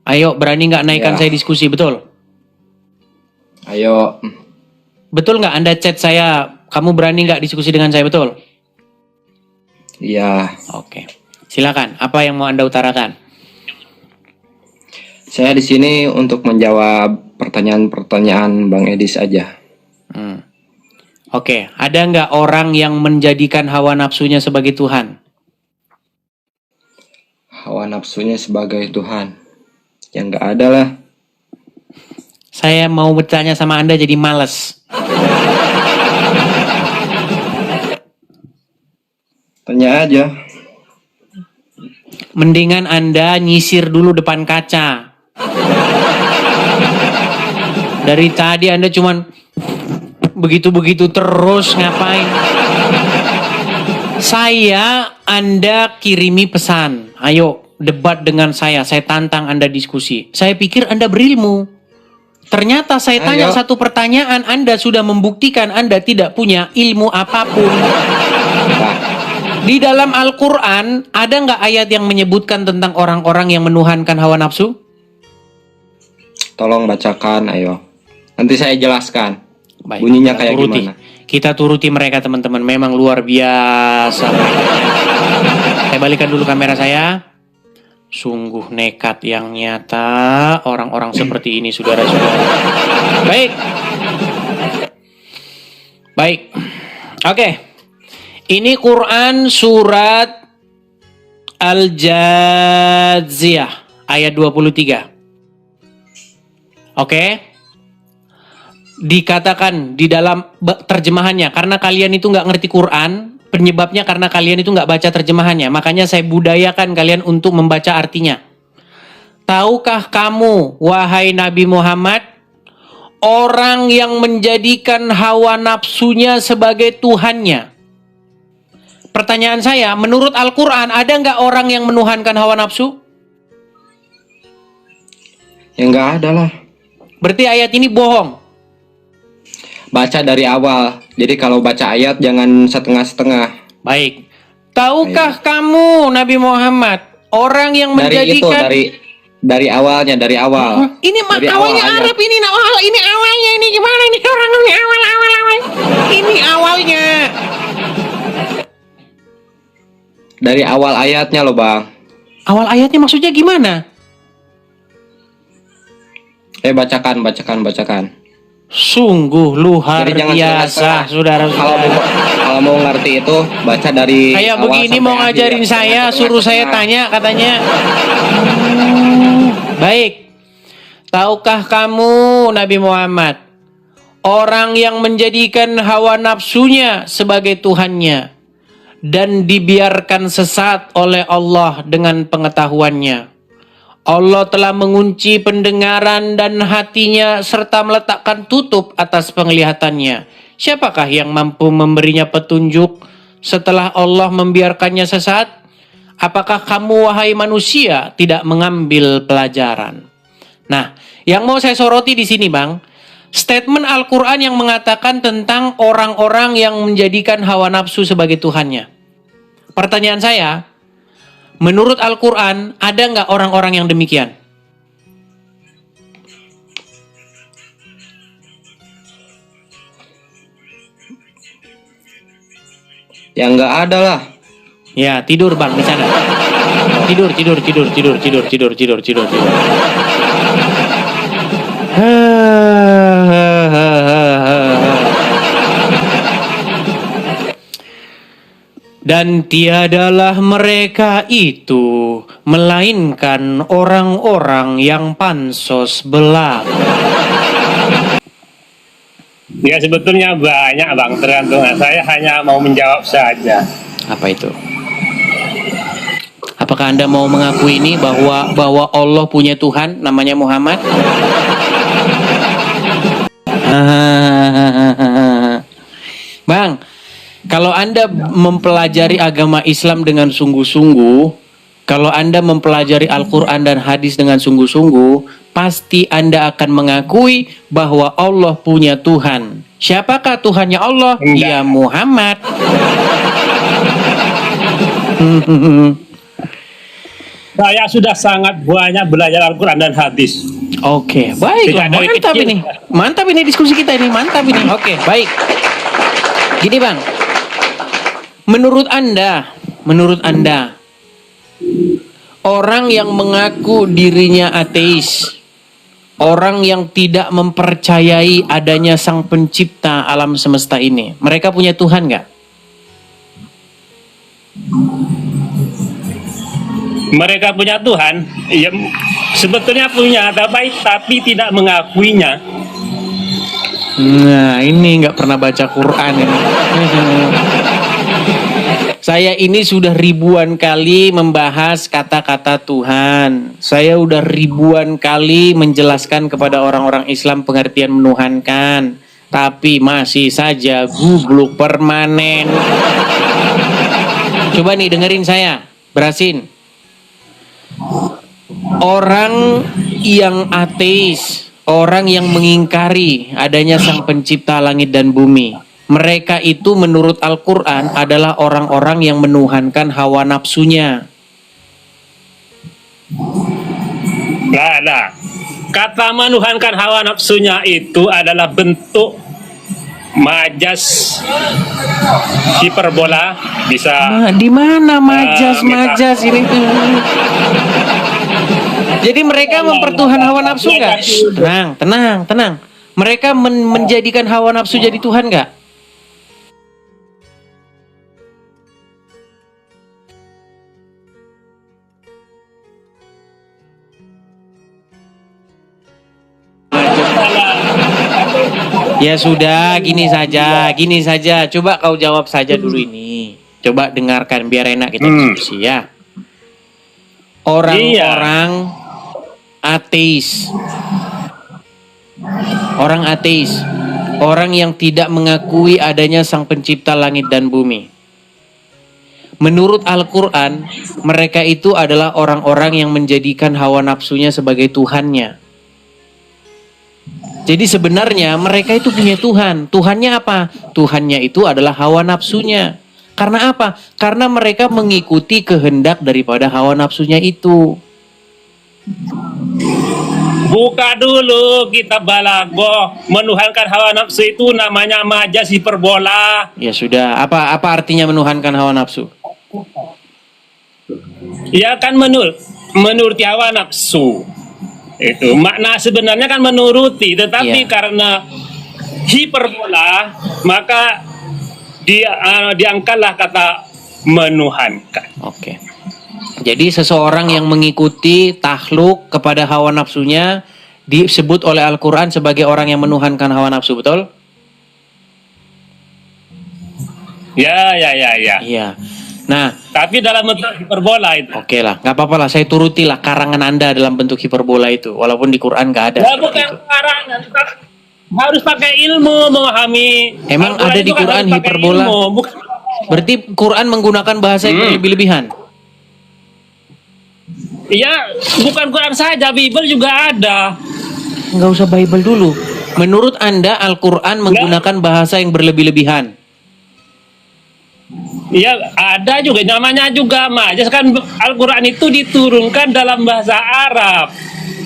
Ayo, berani nggak naikkan Ya. saya diskusi, betul? Ayo. Betul nggak Anda chat saya, kamu berani nggak diskusi dengan saya, betul? Iya. Oke. Silakan, apa yang mau Anda utarakan? Saya di sini untuk menjawab pertanyaan-pertanyaan Bang Edis aja. Oke, ada nggak orang yang menjadikan hawa nafsunya sebagai Tuhan? Hawa nafsunya sebagai Tuhan. Ya nggak ada lah. Saya mau bertanya sama Anda jadi males. Tanya aja. Mendingan Anda nyisir dulu depan kaca. Dari tadi Anda cuman begitu-begitu terus, ngapain? Anda kirimi pesan. Ayo, debat dengan saya tantang Anda diskusi. Saya pikir Anda berilmu. Ternyata saya tanya satu pertanyaan, Anda sudah membuktikan Anda tidak punya ilmu apapun. Di dalam Al-Quran, ada nggak ayat yang menyebutkan tentang orang-orang yang menuhankan hawa nafsu? Tolong bacakan, ayo. Nanti saya jelaskan. Baik, Bunyinya kita kayak turuti. gimana? Kita turuti mereka, teman-teman. Memang luar biasa mereka. Saya balikan dulu kamera saya. Sungguh nekat yang nyata orang-orang seperti ini, saudara-saudara. Baik. Oke. Ini Quran surat Al-Jadziyah ayat 23. Oke. Dikatakan di dalam terjemahannya, karena kalian itu nggak ngerti Quran, penyebabnya karena kalian itu nggak baca terjemahannya, makanya saya budayakan kalian untuk membaca artinya. Tahukah kamu, wahai Nabi Muhammad, orang yang menjadikan hawa nafsunya sebagai Tuhannya? Pertanyaan saya, menurut Al-Quran, ada nggak orang yang menuhankan hawa nafsu? Ya nggak ada lah. Berarti ayat ini bohong. Baca dari awal. Jadi kalau baca ayat jangan setengah-setengah. Baik. Tahukah kamu Nabi Muhammad, orang yang menjadikan dari awalnya, dari awal. Ini Dari awalnya awal Arab, ini awalnya ini gimana ini orang ini awal. Ini awalnya. Dari awal ayatnya loh, Bang. Awal ayatnya maksudnya gimana? Bacakan. Sungguh luar Jadi jangan biasa, setengah-setengah. saudara-saudara. Kalau mau ngerti itu baca dari Kayak awal begini sampai mau akhir. ngajarin saya, suruh saya tanya katanya. Baik. Tahukah kamu Nabi Muhammad, orang yang menjadikan hawa nafsunya sebagai Tuhannya dan dibiarkan sesat oleh Allah dengan pengetahuannya? Allah telah mengunci pendengaran dan hatinya serta meletakkan tutup atas penglihatannya. Siapakah yang mampu memberinya petunjuk setelah Allah membiarkannya sesat? Apakah kamu wahai manusia tidak mengambil pelajaran? Nah, yang mau saya soroti di sini, Bang, statement Al-Quran yang mengatakan tentang orang-orang yang menjadikan hawa nafsu sebagai Tuhannya. Pertanyaan saya, menurut Al-Quran, ada nggak orang-orang yang demikian? Ya nggak ada lah. Ya, tidur Bang di sana. Tidur. Dan tiadalah mereka itu, melainkan orang-orang yang pansos belaka. Ya sebetulnya banyak Bang, tergantung. Saya hanya mau menjawab saja. Apa itu? Apakah Anda mau mengakui ini bahwa Allah punya Tuhan namanya Muhammad? Bang, kalau Anda mempelajari agama Islam dengan sungguh-sungguh, kalau Anda mempelajari Al-Quran dan hadis dengan sungguh-sungguh, pasti Anda akan mengakui bahwa Allah punya Tuhan. Siapakah Tuhannya Allah? Ya Muhammad. Saya sudah sangat banyak belajar Al-Quran dan hadis. Oke, baiklah. Sejak dari Mantap kecil. ini. Mantap ini diskusi kita ini. Mantap ini. Oke, baik. Gini Bang, menurut Anda, orang yang mengaku dirinya ateis, orang yang tidak mempercayai adanya Sang Pencipta alam semesta ini, mereka punya Tuhan nggak? Mereka punya Tuhan, ya sebetulnya punya, tapi tidak mengakuinya. Nah, ini nggak pernah baca Quran ini. Saya ini sudah ribuan kali membahas kata-kata Tuhan. Saya udah ribuan kali menjelaskan kepada orang-orang Islam pengertian menuhankan. Tapi masih saja gugluk permanen. Coba nih dengerin saya, berasin. Orang yang ateis, orang yang mengingkari adanya Sang Pencipta langit dan bumi, mereka itu menurut Al-Quran adalah orang-orang yang menuhankan hawa nafsunya. Nah, kata menuhankan hawa nafsunya itu adalah bentuk majas hiperbola, bisa. Nah, di mana majas ini? Jadi mereka mempertuhan hawa nafsu nggak? Tenang. Mereka menjadikan hawa nafsu jadi Tuhan nggak? Ya sudah, gini saja. Coba kau jawab saja dulu ini. Coba dengarkan biar enak kita diskusi ya. Orang-orang ateis, orang yang tidak mengakui adanya Sang Pencipta langit dan bumi. Menurut Al-Quran, mereka itu adalah orang-orang yang menjadikan hawa nafsunya sebagai Tuhannya. Jadi sebenarnya mereka itu punya Tuhan. Tuhannya apa? Tuhannya itu adalah hawa nafsunya. Karena apa? Karena mereka mengikuti kehendak daripada hawa nafsunya itu. Buka dulu kita balago. Menuhankan hawa nafsu itu namanya majas hiperbola. Ya sudah, apa artinya menuhankan hawa nafsu? Ya kan menuruti hawa nafsu. Itu makna sebenarnya kan menuruti, tetapi karena hiperbola maka diangkatlah kata menuhankan. Oke. Jadi seseorang yang mengikuti takluk kepada hawa nafsunya disebut oleh Al-Quran sebagai orang yang menuhankan hawa nafsu, betul? Ya. Iya. Nah, Tapi dalam bentuk hiperbola itu. Oke lah, nggak apa-apa lah. Saya turutilah karangan Anda dalam bentuk hiperbola itu, walaupun di Quran nggak ada. Ya seperti bukan itu. karangan, harus pakai ilmu memahami. Emang Al-Quran ada di itu kan Quran harus pakai hiperbola? ilmu, bukan. Berarti Quran menggunakan bahasa yang berlebih-lebihan. Iya, bukan Quran saja, Bible juga ada. Nggak usah Bible dulu. Menurut Anda Al-Quran menggunakan bahasa yang berlebih-lebihan? Iya, ada juga, namanya juga majas kan. Al-Quran itu diturunkan dalam bahasa Arab,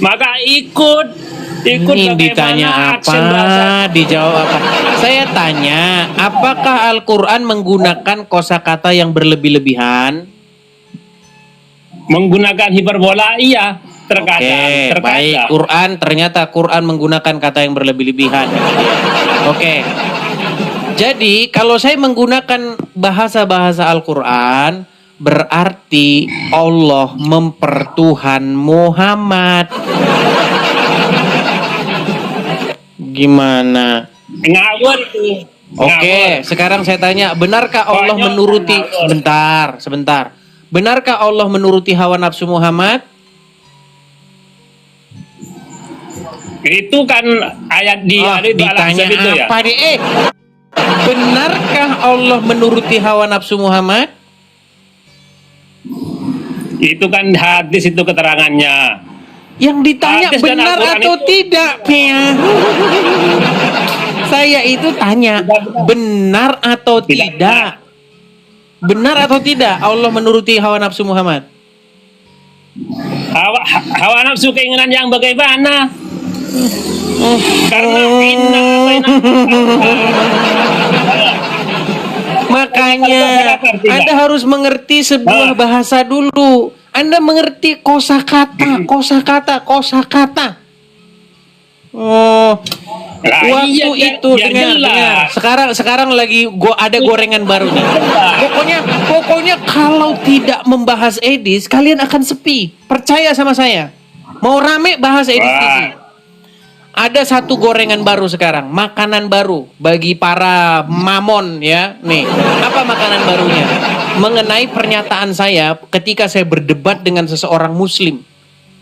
maka ikut Ini ditanya bagaimana aksen bahasa. apa? Dijawab apa? Saya tanya, apakah Al-Quran menggunakan kosakata yang berlebih-lebihan? Menggunakan hiperbola, iya, terkadang. Oke, terkadang. baik. Ternyata Quran menggunakan kata yang berlebih-lebihan. Oke. Jadi, kalau saya menggunakan bahasa-bahasa Al-Quran, berarti Allah mempertuhan Muhammad. Gimana? Ngawur itu. Oke, sekarang saya tanya, benarkah Allah Banyak menuruti ngawur. sebentar. Benarkah Allah menuruti hawa nafsu Muhammad? Itu kan ayat di itu Ditanya Al-Ahzab itu ya. apa nih? Benarkah Allah menuruti hawa nafsu Muhammad? Itu kan hadis itu keterangannya. Yang ditanya Hadis dan benar Al-Quran atau itu- tidak, Pia? Saya itu tanya, benar atau tidak? Benar atau tidak Allah menuruti hawa nafsu Muhammad? Hawa nafsu keinginan yang bagaimana? Karena Makanya Anda harus mengerti sebuah bahasa dulu. Anda mengerti kosakata. Oh, waktu itu dengar. Sekarang lagi ada gorengan baru nih. Pokoknya kalau tidak membahas Edis, kalian akan sepi. Percaya sama saya. Mau rame bahas Edis TV. Ada satu gorengan baru sekarang, makanan baru bagi para mamon ya. Nih, apa makanan barunya? Mengenai pernyataan saya ketika saya berdebat dengan seseorang muslim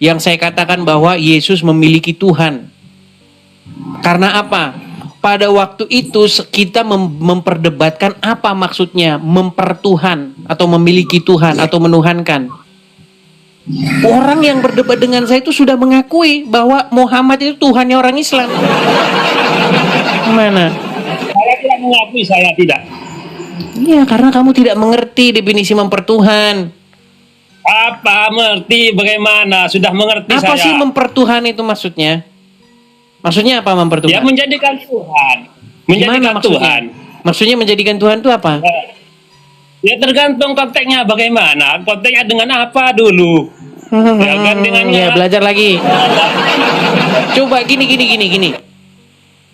yang saya katakan bahwa Yesus memiliki Tuhan. Karena apa? Pada waktu itu kita memperdebatkan apa maksudnya mempertuhan atau memiliki Tuhan atau menuhankan. Orang yang berdebat dengan saya itu sudah mengakui bahwa Muhammad itu Tuhannya orang Islam. Mana? Saya tidak mengakui, saya tidak. Iya, karena kamu tidak mengerti definisi mempertuhan. Apa mengerti bagaimana? Sudah mengerti Apa saya. sih mempertuhan itu maksudnya? Maksudnya apa mempertuhan? Ya menjadikan Tuhan. Gimana Menjadikan maksudnya? Tuhan. Maksudnya menjadikan Tuhan itu apa? Ya tergantung konteksnya bagaimana. Konteksnya dengan apa dulu? Ya kan dengannya. Ya, belajar lagi. Coba gini.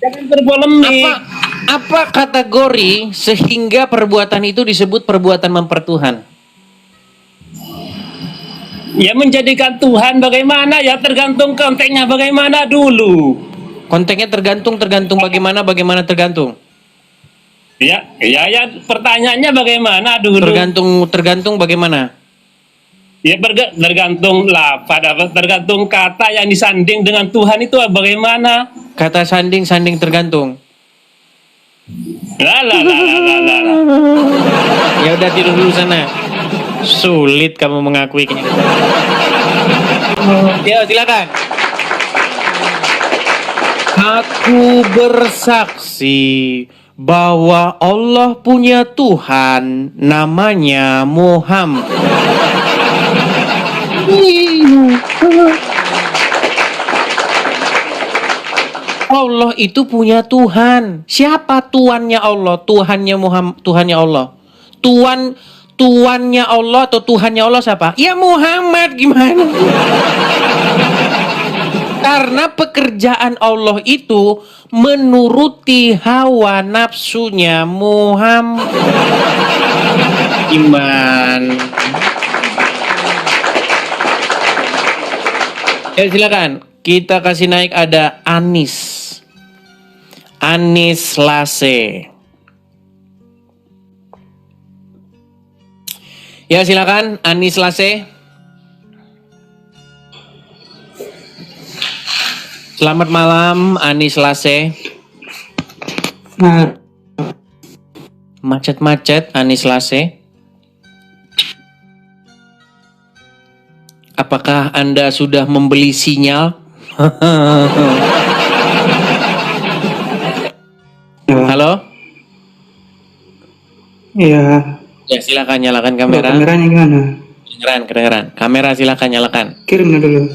Jangan berpolemik. Apa kategori sehingga perbuatan itu disebut perbuatan mempertuhan? Ya menjadikan Tuhan bagaimana? Ya tergantung konteksnya bagaimana dulu. Konteksnya tergantung bagaimana tergantung. Ya pertanyaannya bagaimana dulu? Tergantung bagaimana? Ya tergantung tergantung kata yang disanding dengan Tuhan itu bagaimana? Kata sanding tergantung. Lah. Ya udah tidur dulu sana. Sulit kamu mengakui kenyataan. Ya silakan. Aku bersaksi bahwa Allah punya Tuhan namanya Muhammad. Allah itu punya Tuhan. Siapa tuannya Allah? Tuhannya Muhammad, Tuhannya Allah. Tuannya Allah atau Tuhannya Allah siapa? Ya Muhammad, gimana? Karena pekerjaan Allah itu menuruti hawa nafsunya Muhammad. Gimana? Ya silakan. Kita kasih naik ada Anis Lase. Ya silakan Anis Lase. Selamat malam Anis Lase. Macet-macet Anis Lase. Apakah Anda sudah membeli sinyal? Halo? Iya. Ya silakan nyalakan kamera. Kameranya gimana? Kedengeran. Kamera silakan nyalakan. Kirimnya dulu.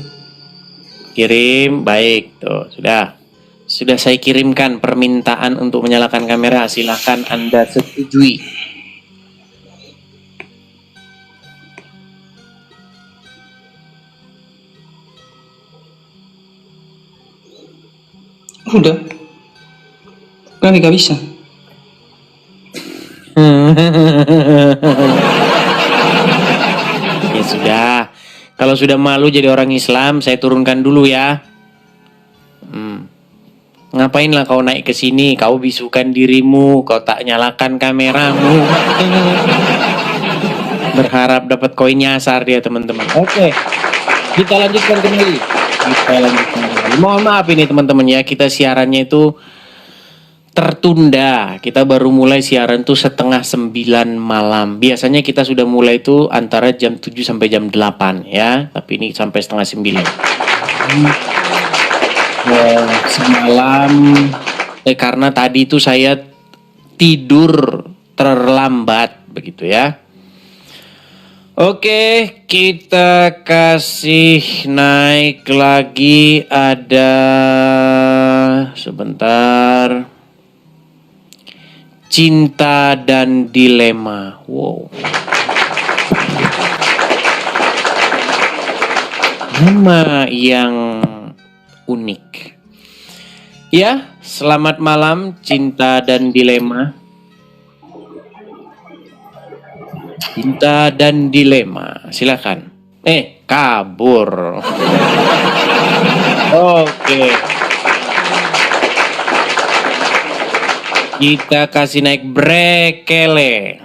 Kirim, baik. Tuh, sudah. Sudah saya kirimkan permintaan untuk menyalakan kamera. Silakan Anda setujui. Udah. Kami gak bisa. Ya sudah. Kalau sudah malu jadi orang Islam, saya turunkan dulu ya. Ngapainlah kau naik ke sini? Kau bisukan dirimu, kau tak nyalakan kameramu. Berharap dapat koin nyasar dia teman-teman. Oke, kita lanjutkan kembali. Mohon maaf ini teman-teman ya, kita siarannya itu tertunda. Kita baru mulai siaran tuh 8:30 malam. Biasanya kita sudah mulai itu antara jam 7 sampai jam 8 ya. Tapi ini sampai 8:30. Semalam karena tadi itu saya tidur terlambat begitu ya. Oke, kita kasih naik lagi ada sebentar. Cinta dan dilema. Wow. Nama yang unik. Ya, selamat malam Cinta dan Dilema. Cinta dan Dilema. Silakan. Kabur. Oke. Kita kasih naik Brekele.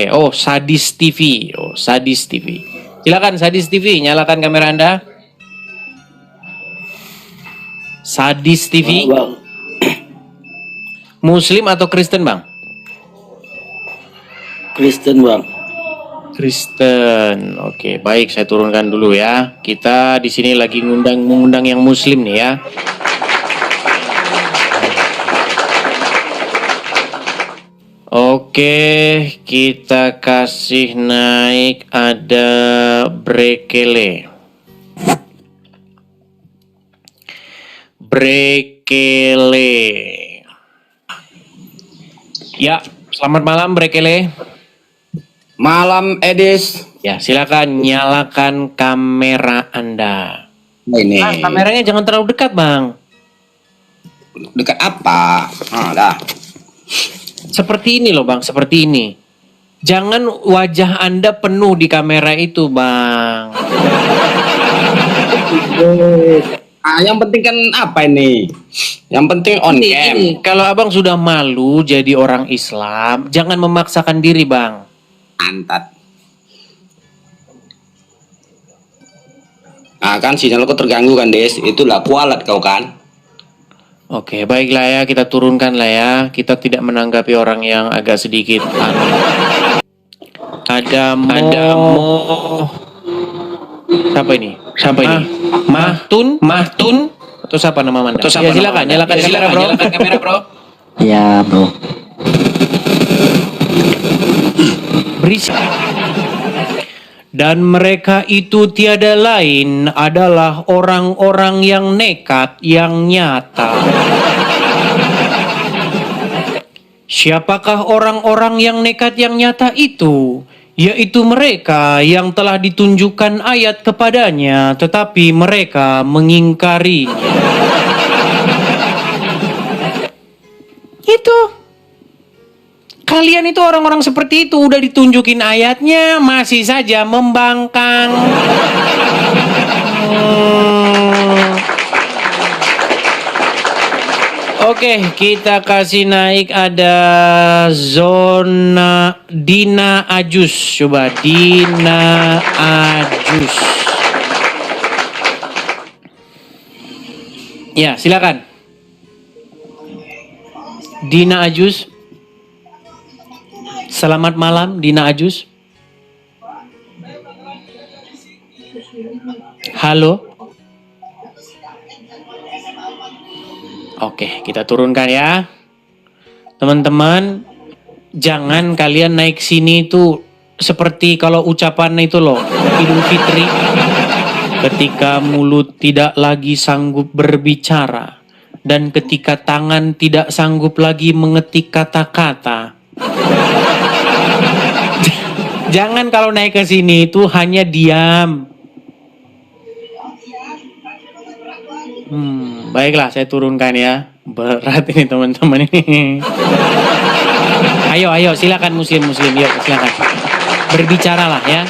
Oh, Sadis TV. Silakan Sadis TV, nyalakan kamera Anda. Sadis TV. Muslim atau Kristen, Bang? Kristen, Bang. Kristen. Oke, baik, saya turunkan dulu ya. Kita di sini lagi mengundang yang Muslim nih ya. Oke, kita kasih naik ada Brekele. Ya, selamat malam Brekele. Malam Edis. Ya, silakan nyalakan kamera Anda. Ini. Kameranya jangan terlalu dekat, Bang. Dekat apa? Dah. Seperti ini loh, Bang, seperti ini. Jangan wajah Anda penuh di kamera itu, Bang. Yang penting kan apa ini? Yang penting on cam. Ini, kalau Abang sudah malu jadi orang Islam, jangan memaksakan diri, Bang. Antat. Kan sinyal kau terganggu kan, Des? Itulah kualat kau kan. Oke, baiklah ya, kita turunkan lah ya. Kita tidak menanggapi orang yang agak sedikit Ada Mo. Siapa ini? Mahtun? Atau siapa nama Anda? Ya, silakan, nyalakan kamera, Bro. Ya, Bro. Berisik. Dan mereka itu tiada lain adalah orang-orang yang nekat yang nyata. Siapakah orang-orang yang nekat yang nyata itu? Yaitu mereka yang telah ditunjukkan ayat kepadanya, tetapi mereka mengingkarinya. Itu. Kalian itu orang-orang seperti itu, udah ditunjukin ayatnya, masih saja membangkang. Oke, kita kasih naik ada zona Dina Ajus. Coba Dina Ajus. Ya, silakan. Dina Ajus. Selamat malam Dina Ajus. Halo. Oke, kita turunkan ya. Teman-teman, jangan kalian naik sini itu seperti kalau ucapan itu loh, Idul Fitri. Ketika mulut tidak lagi sanggup berbicara dan ketika tangan tidak sanggup lagi mengetik kata-kata. Jangan kalau naik ke sini itu hanya diam. Baiklah, saya turunkan ya. Berat ini teman-teman ini. Ayo, silakan muslim. Yuk, silakan. Berbicaralah ya.